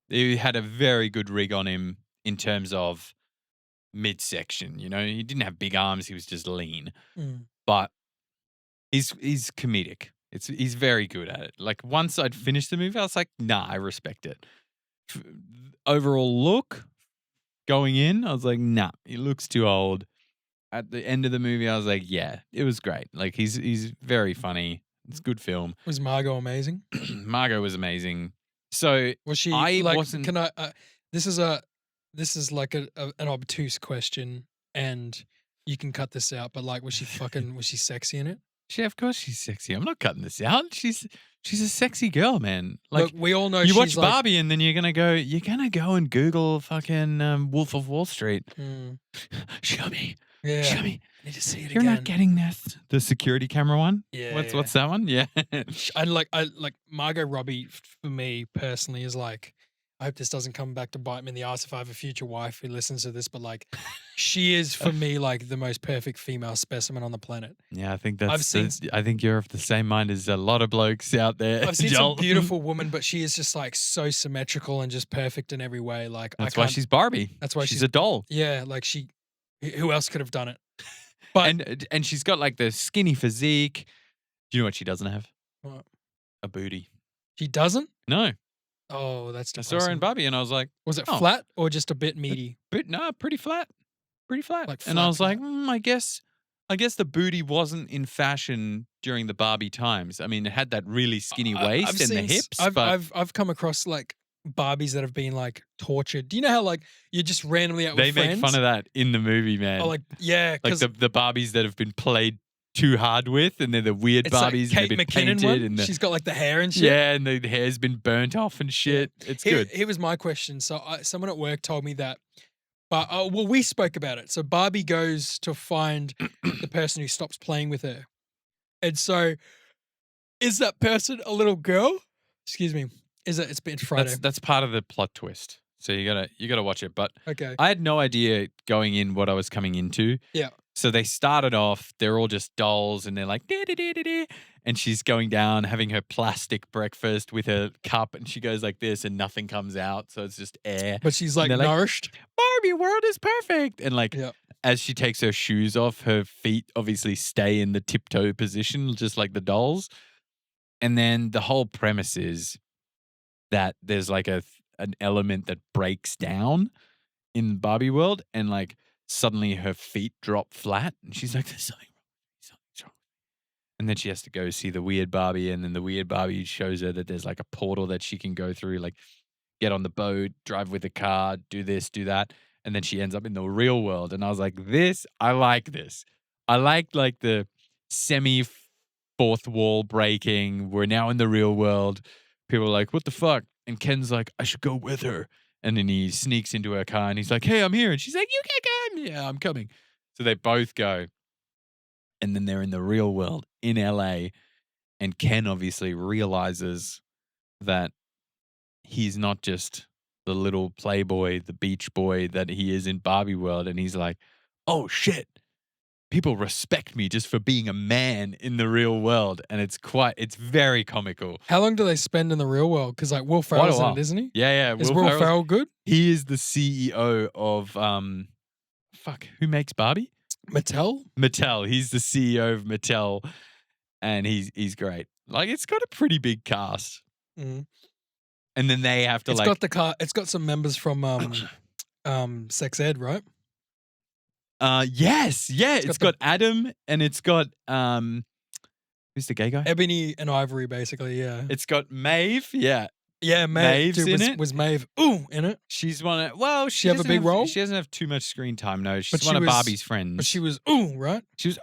He had a very good rig on him in terms of midsection. You know, he didn't have big arms. He was just lean. Mm. But he's comedic. He's very good at it. Like, once I'd finished the movie, I was like, nah, I respect it. Overall look, going in, I was like, nah, he looks too old. At the end of the movie, I was like, yeah, it was great. Like, he's very funny. It's a good film. Was Margot amazing? Margot was amazing. So Was she? I like, wasn't. Can I? This is like an obtuse question, and you can cut this out. But like, was she sexy in it? Of course she's sexy. I'm not cutting this out. She's a sexy girl, man. Like, Look, we all know you she's watch like, Barbie and then you're gonna go and Google fucking Wolf of Wall Street. Show me. Yeah. Show me. I need to see it You're again. not getting this. The security camera one? Yeah. What's that one? Yeah. I like Margot Robbie for me personally is like, I hope this doesn't come back to bite me in the ass if I have a future wife who listens to this, but like, she is for me like the most perfect female specimen on the planet. Yeah, I think I think you're of the same mind as a lot of blokes out there. I've seen some beautiful women, but she is just like so symmetrical and just perfect in every way. Like, that's why she's Barbie. That's why she's a doll. Yeah, like who else could have done it? But and she's got like the skinny physique. Do you know what she doesn't have? What? A booty. She doesn't? No. Oh, that's I depressing. saw her in Barbie and I was like, was it flat or just a bit meaty? Pretty flat. Pretty flat. Like and I was flat. like, I guess the booty wasn't in fashion during the Barbie times. I mean, it had that really skinny waist and the hips. I've come across like Barbies that have been like tortured. Do you know how like you're just randomly out with friends? They make fun of that in the movie, man. Oh, like, yeah. Like the Barbies that have been played too hard with, and they're the weird Barbies like that have been McKinnon painted. one. And She's got like the hair and shit. Yeah, and the hair's been burnt off and shit. Yeah. It's good. Here was my question. So someone at work told me that, well, we spoke about it. So Barbie goes to find the person who stops playing with her. And so is that person a little girl? Excuse me. It's been Friday. That's part of the plot twist. So you gotta watch it. But okay. I had no idea going in what I was coming into. Yeah. So they started off, they're all just dolls and they're like, and she's going down having her plastic breakfast with her cup and she goes like this and nothing comes out. So it's just air. But she's like nourished. Barbie world is perfect. And like, yeah. As she takes her shoes off, her feet obviously stay in the tiptoe position, just like the dolls. And then the whole premise is that there's like an element that breaks down in Barbie world and like suddenly her feet drop flat and she's like, there's something wrong. And then she has to go see the weird Barbie and then the weird Barbie shows her that there's like a portal that she can go through, like get on the boat, drive with a car, do this, do that. And then she ends up in the real world. And I was like, I like this. I like the semi fourth wall breaking. We're now in the real world. People are like, what the fuck? And Ken's like, I should go with her. And then he sneaks into her car and he's like, hey, I'm here. And she's like, you can't come. Yeah, I'm coming. So they both go. And then they're in the real world in LA. And Ken obviously realizes that he's not just the little playboy, the beach boy that he is in Barbie world. And he's like, oh, shit. People respect me just for being a man in the real world. And it's very comical. How long do they spend in the real world? Because like Will Ferrell's in it, isn't he? Yeah. Is Will Ferrell good? He is the CEO of, who makes Barbie? Mattel. He's the CEO of Mattel. And he's great. Like, it's got a pretty big cast. Mm. And then they have to It's got some members from Sex Ed, right? Yes, yeah. It's got Adam and it's got who's the gay guy? Ebony and Ivory, basically. Yeah. It's got Maeve. Yeah. Yeah, Maeve's in it. Was Maeve in it? She's one of. Well, she have a big role. She doesn't have too much screen time. No, she's one of Barbie's friends. But she was right. She was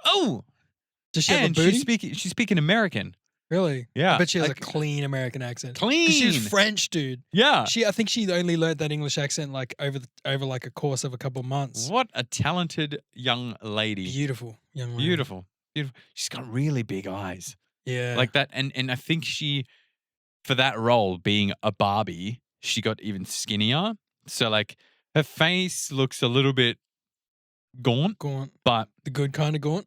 Does she have a booty? She's speaking American. Really? Yeah, I bet she has a like- clean American accent. 'Cause Clean. she was French, dude. Yeah. I think she only learned that English accent like over like a course of a couple months. What a talented young lady. Beautiful young lady. Beautiful. Beautiful. She's got really big eyes. Yeah. Like that. And I think for that role, being a Barbie, she got even skinnier. So like her face looks a little bit gaunt, Gaunt. but The good kind of gaunt.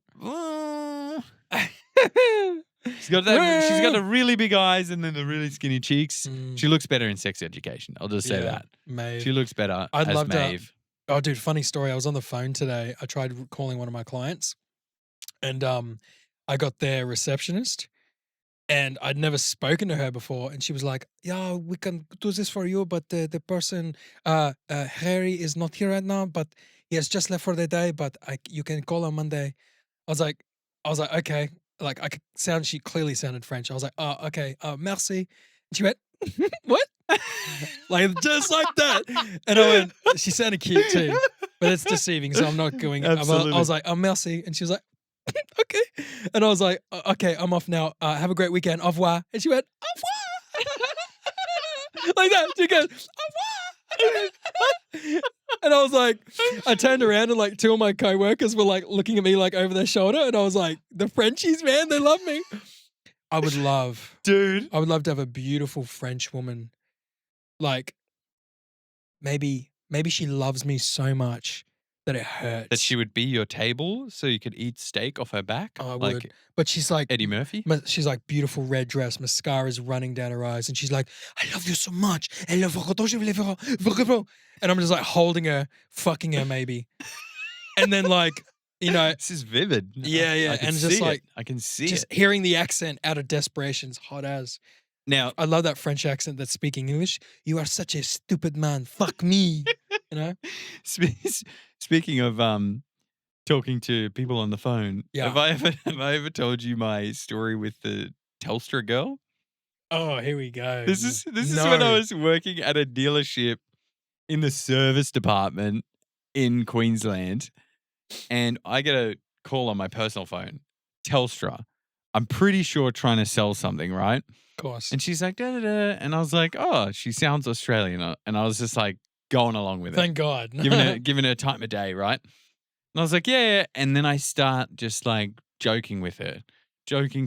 she's got the really big eyes and then the really skinny cheeks. Mm. She looks better in Sex Education. I'll just say Yeah, that. Maeve. She looks better I'd as love to- Maeve. Oh, dude, funny story. I was on the phone today. I tried calling one of my clients, and I got their receptionist, and I'd never spoken to her before. And she was like, "Yeah, we can do this for you, but the person, Harry, is not here right now, but he has just left for the day. But you can call on Monday." I was like, okay. Like she clearly sounded French. I was like, oh, okay, merci. And she went, what? Like just like that. And I went, she sounded cute too, but it's deceiving, so I'm not going. I Absolutely. was like, oh, merci. And she was like, okay. And I was like, okay, I'm off now. Have a great weekend. Au revoir. And she went, au revoir. Like that. She goes, au revoir. And I was like, I turned around and like two of my coworkers were like looking at me like over their shoulder, and I was like, the Frenchies, man, they love me. I would love Dude. to have a beautiful French woman. Like maybe she loves me so much that it hurts. That she would be your table so you could eat steak off her back? I like would. But she's like Eddie Murphy? She's like beautiful red dress, mascara's running down her eyes, and she's like, I love you so much. And I'm just like holding her, fucking her maybe. And then like, you know, This is vivid. Yeah, yeah, I can and just see like- it. I can see just it. hearing the accent out of desperation's hot as. Now, I love that French accent that's speaking English. You are such a stupid man. Fuck me. You know? speaking of talking to people on the phone, Yeah. have I ever told you my story with the Telstra girl? Oh, here we go. This is when I was working at a dealership in the service department in Queensland, and I get a call on my personal phone, Telstra. I'm pretty sure trying to sell something, right? Of course. And she's like, da, da, da. And I was like, oh, she sounds Australian. And I was just like going along with it. Thank God. Giving her time of day, right? And I was like, yeah. And then I start just like joking with her,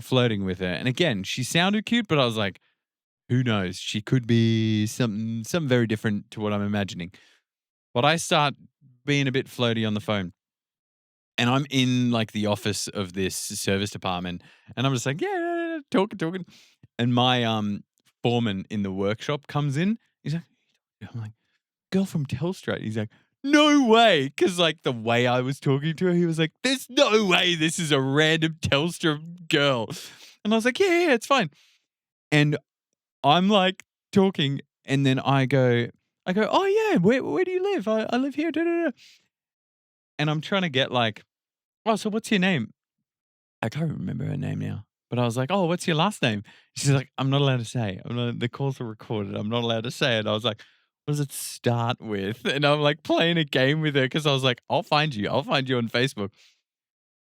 flirting with her. And again, she sounded cute, but I was like, who knows? She could be something very different to what I'm imagining. But I start being a bit flirty on the phone. And I'm in like the office of this service department, and I'm just like, yeah, talking. And my foreman in the workshop comes in. He's like, I'm like, girl from Telstra. He's like, no way. Because like the way I was talking to her, he was like, there's no way this is a random Telstra girl. And I was like, yeah, it's fine. And I'm like talking, and then I go, oh yeah, where do you live? I live here. Da, da, da. And I'm trying to get like, oh, so what's your name? I can't remember her name now. But I was like, oh, what's your last name? She's like, I'm not allowed to say. The calls are recorded. I'm not allowed to say it. I was like, what does it start with? And I'm like playing a game with her because I was like, I'll find you on Facebook.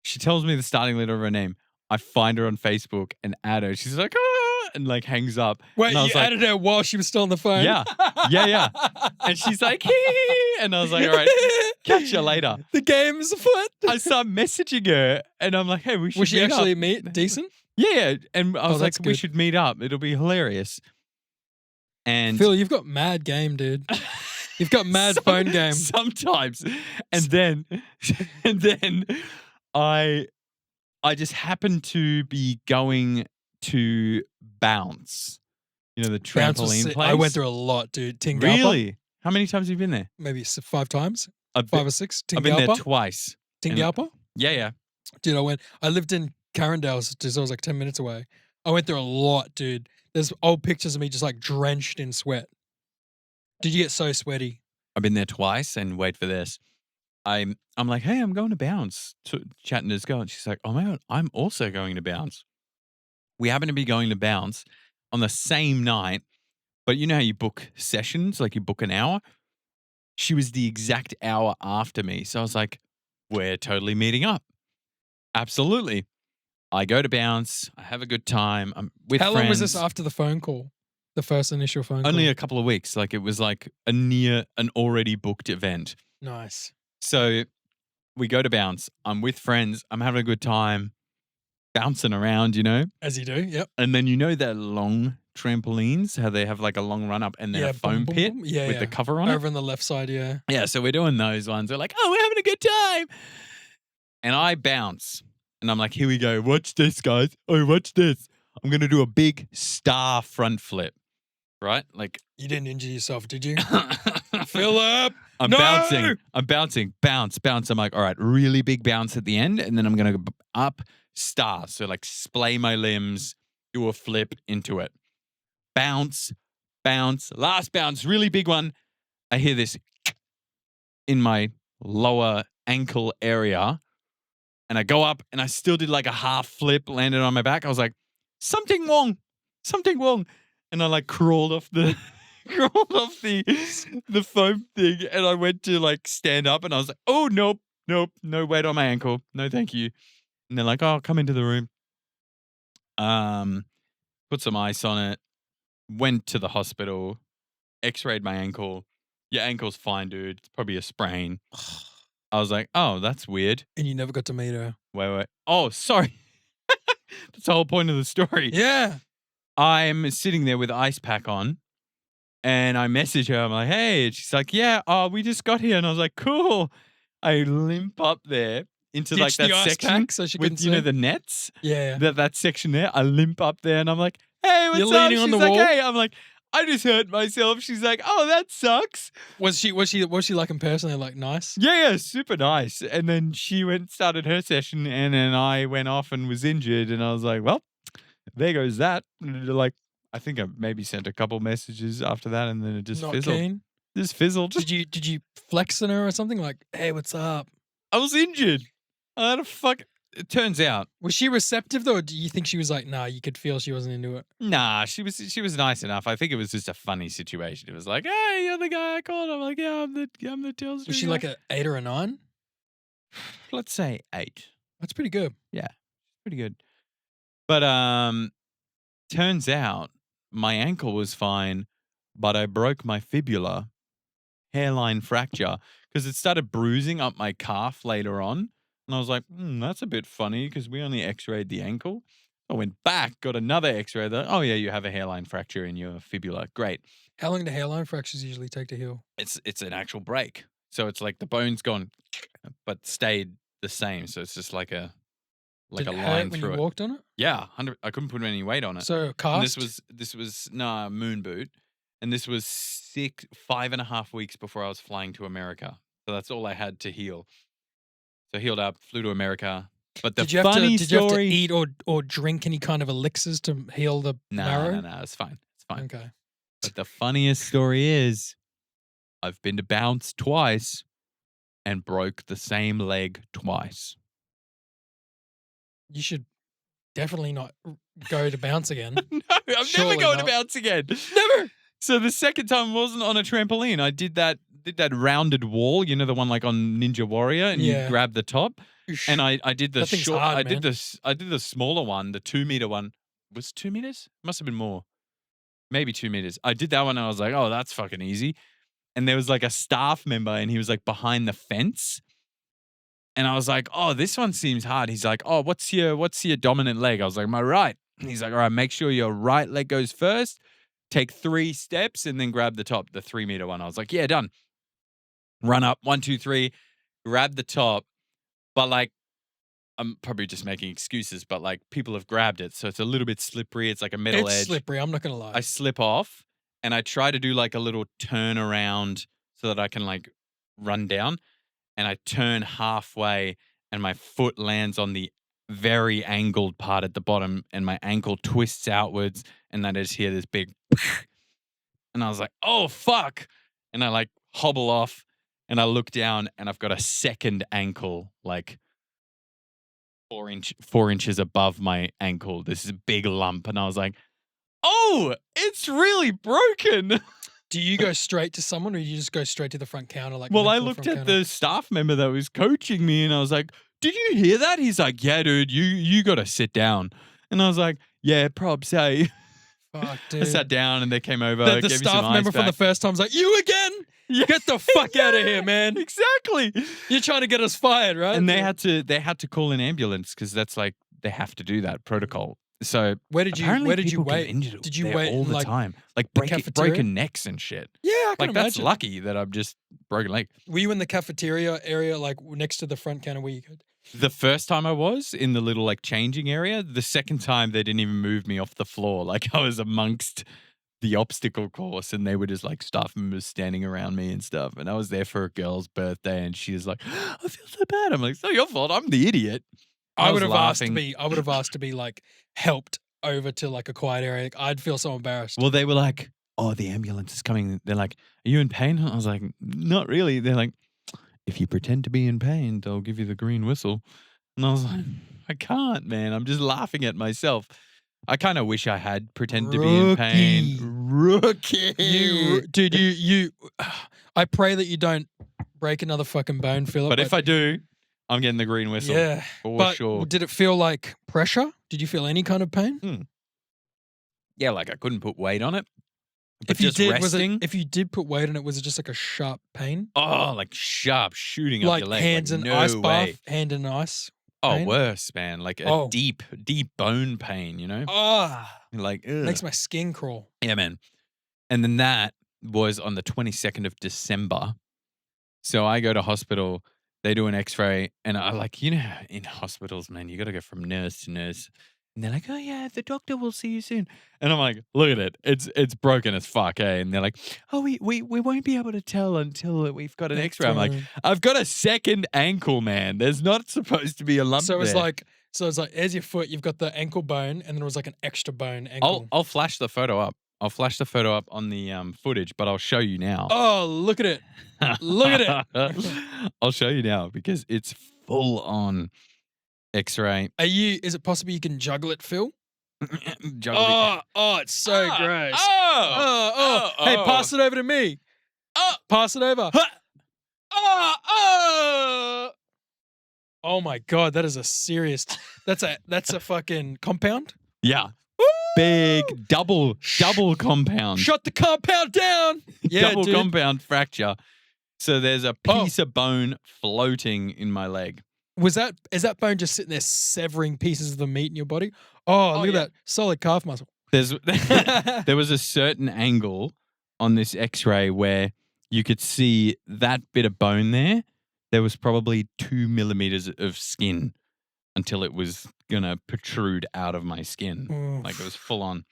She tells me the starting letter of her name. I find her on Facebook and add her. She's like, ah, and like hangs up. Wait, and I you was like, added her while she was still on the phone? Yeah. Yeah. And she's like, hee. And I was like, all right, catch you later. The game's afoot. I start messaging her and I'm like, hey, we should Was she meet actually up. decent? Yeah. And I was like, that's we good. should meet up. It'll be hilarious. And Phil, you've got mad game, dude. You've got mad phone game. Sometimes. And then I just happened to be going to Bounce. You know, the Bounce was trampoline sick. place. I went through a lot, dude. Tingalpa. Really? How many times have you been there? Maybe 5 times. I've 5 or 6. I've been there Tingalpa. twice. Tingalpa. Yeah. Dude, I lived in Carindale, so I was like 10 minutes away. I went through a lot, dude. There's old pictures of me just like drenched in sweat. Did you get so sweaty? I've been there twice, and wait for this. I'm like, hey, I'm going to Bounce. Chatting to this girl, and she's like, oh my God, I'm also going to Bounce. We happen to be going to Bounce on the same night, but you know how you book sessions, like you book an hour? She was the exact hour after me. So I was like, we're totally meeting up. Absolutely. I go to bounce. I have a good time. I'm with How friends. long was this after the phone call? The first initial phone call? Only a couple of weeks. Like it was like an already booked event. Nice. So we go to bounce. I'm with friends. I'm having a good time, bouncing around, As you do, yep. And then the long trampolines, how they have like a long run up and then a foam pit with the cover on it. Over on the left side, yeah. Yeah, so we're doing those ones. We're like, oh, we're having a good time. And I bounce. And I'm like, here we go. Watch this, guys. Oh, watch this. I'm going to do a big star front flip. Right? Like. You didn't injure yourself, did you? Philip! I'm bouncing. Bounce. I'm like, all right, really big bounce at the end. And then I'm going to go up, star. So like splay my limbs, do a flip into it. Bounce. Last bounce, really big one. I hear this in my lower ankle area. And I go up and I still did like a half flip, landed on my back. I was like, something wrong. And I like crawled off the foam thing. And I went to like stand up and I was like, oh, nope, no weight on my ankle. No, thank you. And they're like, oh, come into the room. Put some ice on it. Went to the hospital. X-rayed my ankle. Your ankle's fine, dude. It's probably a sprain. I was like, oh, that's weird. And you never got to meet her. Wait. Oh, sorry. That's the whole point of the story. Yeah. I'm sitting there with ice pack on and I message her. I'm like, hey. And she's like, yeah, we just got here. And I was like, cool. I limp up there into like that section so she with, the nets. Yeah. That section there. I limp up there and I'm like, hey, what's You're up? leaning on She's the like, wall? hey. I'm like, I just hurt myself. She's like, oh, that sucks. Was she like in person? Like nice? Yeah, super nice. And then she started her session, and then I went off and was injured, and I was like, well, there goes that. Like, I think I maybe sent a couple messages after that, and then it just fizzled. Keen? Just fizzled. Did you flex on her or something? Like, hey, what's up? I was injured. I had a fuck. It turns out. Was she receptive though, or do you think she was like, nah, you could feel she wasn't into it? Nah, she was nice enough. I think it was just a funny situation. It was like, hey, you're the guy I called. I'm like, yeah, I'm the Telstra. Was she like a 8 or a 9? Let's say 8. That's pretty good. Yeah, pretty good. But turns out my ankle was fine, but I broke my fibula, hairline fracture, because it started bruising up my calf later on. And I was like, that's a bit funny because we only x-rayed the ankle. I went back, got another x-ray. Oh, yeah, you have a hairline fracture in your fibula. Great. How long do hairline fractures usually take to heal? It's an actual break. So it's like the bone's gone, but stayed the same. So it's just like a Did it line hurt when through you it. walked on it? Yeah, 100. I couldn't put any weight on it. So And cast? this was moon boot, and this was 5.5 weeks before I was flying to America. So that's all I had to heal. So healed up, flew to America. But the did you funny have to story, eat or drink any kind of elixirs to heal the marrow? No, it's fine. It's fine. Okay. But the funniest story is, I've been to bounce twice, and broke the same leg twice. You should definitely not go to bounce again. No, I'm Surely never going not. to bounce again. Never. So the second time wasn't on a trampoline. I did that rounded wall, the one like on Ninja Warrior, and Yeah. you grab the top. And I did the That thing's short. hard, I man. did the smaller one, the 2 meter one. Was it 2 meters? Must have been more. Maybe 2 meters. I did that one and I was like, oh, that's fucking easy. And there was like a staff member and he was like behind the fence. And I was like, oh, this one seems hard. He's like, oh, what's your dominant leg? I was like, my right. And he's like, all right, make sure your right leg goes first. Take 3 steps and then grab the top, the 3 meter one. I was like, yeah, done. Run up, 1, 2, 3, grab the top. But like, I'm probably just making excuses, but like people have grabbed it. So it's a little bit slippery. It's like a metal It's edge. slippery. I'm not going to lie. I slip off and I try to do like a little turn around so that I can like run down. And I turn halfway and my foot lands on the very angled part at the bottom and my ankle twists outwards and I just hear this big and I was like, oh, fuck. And I like hobble off and I look down and I've got a second ankle like 4 inches above my ankle. This is a big lump. And I was like, oh, it's really broken. Do you go straight to someone or you just go straight to the front counter? Like, Well, I limp to looked front at counter? the staff member that was coaching me and I was like, did you hear that? He's like, yeah, dude, you got to sit down. And I was like, yeah, probs, hey. Fuck, dude. I sat down and they came over, The gave me some staff ice member from the pack. first time's like, you again? Yeah, Get the fuck out of here, man. Exactly. You're trying to get us fired, right? And they had to call an ambulance because that's like they have to do that protocol. So Where did you apparently you people get wait? injured Did you there wait all in, the like, time, like the cafeteria? broken necks and shit. Yeah, I can Like that's imagine. lucky that I'm just broken leg. Were you in the cafeteria area, like next to the front counter where you could? The first time I was in the little like changing area, the second time they didn't even move me off the floor. Like I was amongst the obstacle course and they were just like staff members standing around me and stuff. And I was there for a girl's birthday and she was like, I feel so bad. I'm like, it's not your fault. I'm the idiot. I would was have asked to laughing. be. I would have asked to be like helped over to like a quiet area. I'd feel so embarrassed. Well, they were like, oh, the ambulance is coming. They're like, are you in pain? I was like, not really. They're like, if you pretend to be in pain, they'll give you the green whistle. And I was like, I can't, man. I'm just laughing at myself. I kind of wish I had pretend to be in pain. Rookie. Dude, you. I pray that you don't break another fucking bone, Philip. But if I do, I'm getting the green whistle. yeah, For but sure. did it feel like pressure? Did you feel any kind of pain? Yeah, like I couldn't put weight on it. But If you just did, resting, if you did put weight on it, was it just like a sharp pain? oh, like sharp shooting up Like your leg. hands like, in no ice way. bath, hand in ice. Oh, pain? worse, man. Like a Oh. deep bone pain, you know? Ah, Like, ugh. makes my skin crawl. Yeah, man. And then that was on the 22nd of December. So I go to hospital, they do an x-ray, and I like, you know, in hospitals, man, you got to go from nurse to nurse. And they're like, oh, yeah, the doctor will see you soon. And I'm like, look at it. It's broken as fuck, eh? And they're like, oh, we won't be able to tell until we've got an x-ray. I'm like, I've got a second ankle, man. There's not supposed to be a lump So it's there. like, as your foot, you've got the ankle bone, and then it was like an extra bone ankle. I'll flash the photo up. I'll flash the photo up on the footage, but I'll show you now. Oh, look at it. Look at it. I'll show you now because it's full on X-ray. Is it possible you can juggle it, Phil? Juggling. Oh, it's so gross. Oh, Hey, pass it over to me. Pass it over. Oh my God, that is a serious. That's a fucking compound. Yeah. Big double compound. Shut the compound down. Yeah, double dude. compound fracture. So there's a piece of bone floating in my leg. Is that bone just sitting there severing pieces of the meat in your body? Oh, look at that solid calf muscle. There was a certain angle on this X-ray where you could see that bit of bone there. There was probably 2 millimeters of skin until it was gonna protrude out of my skin. Oof. Like it was full on.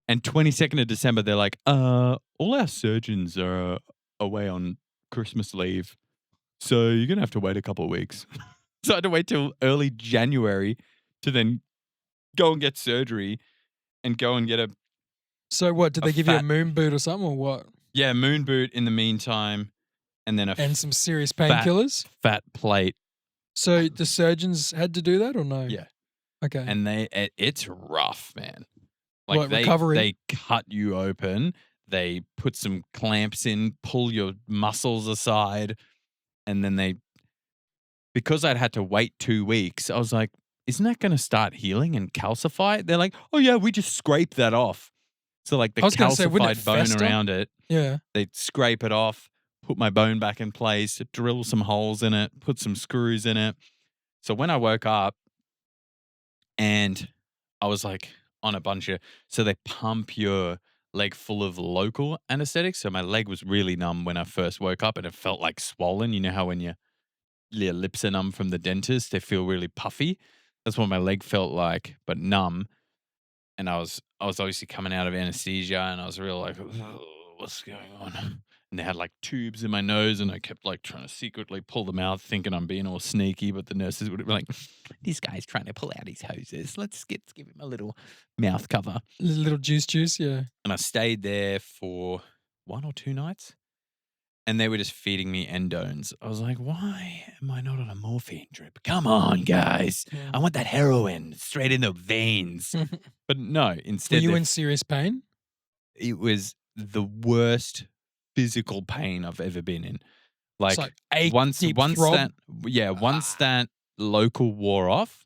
And 22nd of December, they're like, all our surgeons are away on Christmas leave. So you're gonna have to wait a couple of weeks. So I had to wait till early January to then go and get surgery and go and get a So what? Did a they give you a fat- moon boot or something, or what? moon boot in the meantime, and then a And some serious painkillers. fat plate. So the surgeons had to do that, or no? Yeah. Okay. And it's rough, man. What, they recovery? they cut you open, they put some clamps in, pull your muscles aside, and then because I'd had to wait 2 weeks, I was like, isn't that going to start healing and calcify? They're like, oh yeah, we just scrape that off. So like the I was gonna say, wouldn't it calcified bone fester? around it, yeah. they'd scrape it off, put my bone back in place, drill some holes in it, put some screws in it. So when I woke up and I was like on a bunch of, so they pump your leg full of local anesthetic. So my leg was really numb when I first woke up and it felt like swollen. You know how when your lips are numb from the dentist, they feel really puffy. That's what my leg felt like, but numb. And I was obviously coming out of anesthesia and I was real like, what's going on? And they had like tubes in my nose and I kept like trying to secretly pull them out thinking I'm being all sneaky, but the nurses would be like, this guy's trying to pull out his hoses. Let's give him a little mouth cover. Little juice, yeah. And I stayed there for 1 or 2 nights and they were just feeding me endones. I was like, why am I not on a morphine drip? Come on, guys. Yeah. I want that heroin straight in the veins. But no, Were instead you in serious pain? it was the worst physical pain I've ever been in. Like It's like ache, once deep once throb? that once that local wore off,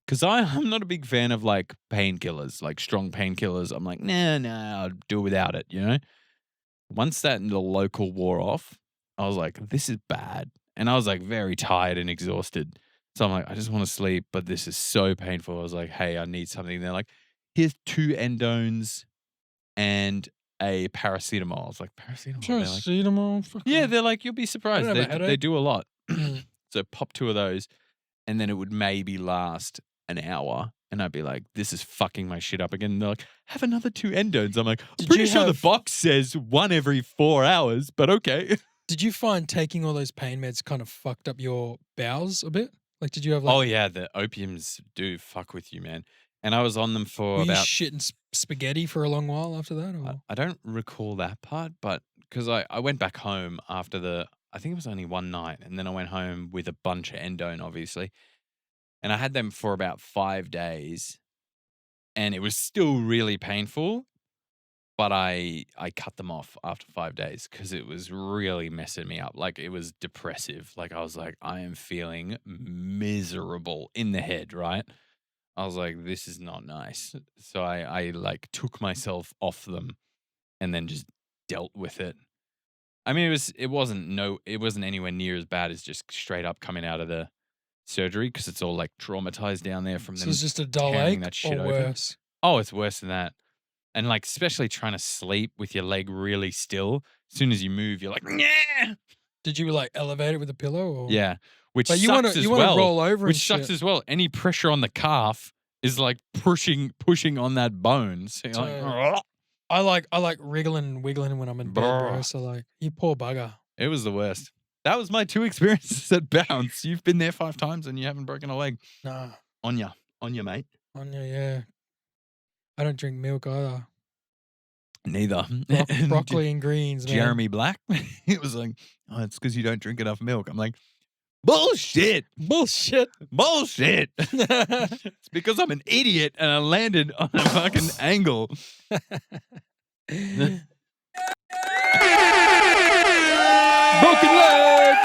because I'm not a big fan of like painkillers, like strong painkillers. I'm like, nah, I'll do without it, you know? Once that the local wore off, I was like, this is bad. And I was like very tired and exhausted. So I'm like, I just want to sleep, but this is so painful. I was like, hey, I need something. They're like, here's 2 endones and a paracetamol. I was like, paracetamol? They're like, Paracetamol. Fuck yeah, off. they're like, you'll be surprised. have a They headache. do a lot. So pop 2 of those, and then it would maybe last an hour. And I'd be like, this is fucking my shit up again. And they're like, have another 2 endones. I'm like, I'm Did pretty you sure the have- box says 1 every 4 hours, but okay. Did you find taking all those pain meds kind of fucked up your bowels a bit? Like, did you have like? Oh yeah, the opiums do fuck with you, man. And I was on them for were you about. shitting spaghetti for a long while after that? Or? I don't recall that part, but because I went back home after I think it was only one night, and then I went home with a bunch of endone, obviously, and I had them for about 5 days, and it was still really painful, but I cut them off after 5 days because it was really messing me up. Like, it was depressive. Like, I was like, I am feeling miserable in the head, right? I was like, this is not nice. So I like took myself off them and then just dealt with it. I mean, it wasn't anywhere near as bad as just straight up coming out of the surgery, because it's all like traumatized down there from So them. it's just a dull tearing ache that shit or open. worse? Oh, it's worse than that. And like, especially trying to sleep with your leg really still. As soon as you move, you're like, yeah. Did you like elevate it with a pillow? Or? Yeah, which But you sucks want to as well. roll over Which and sucks shit. as well. Any pressure on the calf is like pushing on that bone. So you're like, So- I like wriggling and wiggling when I'm in bed, bro. Bruh. So like, you poor bugger. it was the worst. That was my 2 experiences at Bounce. You've been there 5 times and you haven't broken a leg. Nah, On ya, mate. Anya, yeah. I don't drink milk either. Neither. Broccoli and greens, man. Jeremy Black. It was like, oh, it's because you don't drink enough milk. I'm like, bullshit. Bullshit. Bullshit. It's because I'm an idiot and I landed on a fucking angle. Broken leg.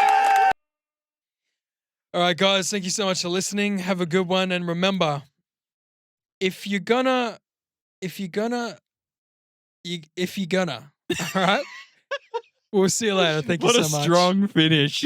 All right, guys. Thank you so much for listening. Have a good one, and remember, if you're gonna, all right. We'll see you later. Thank you What so a much. strong finish.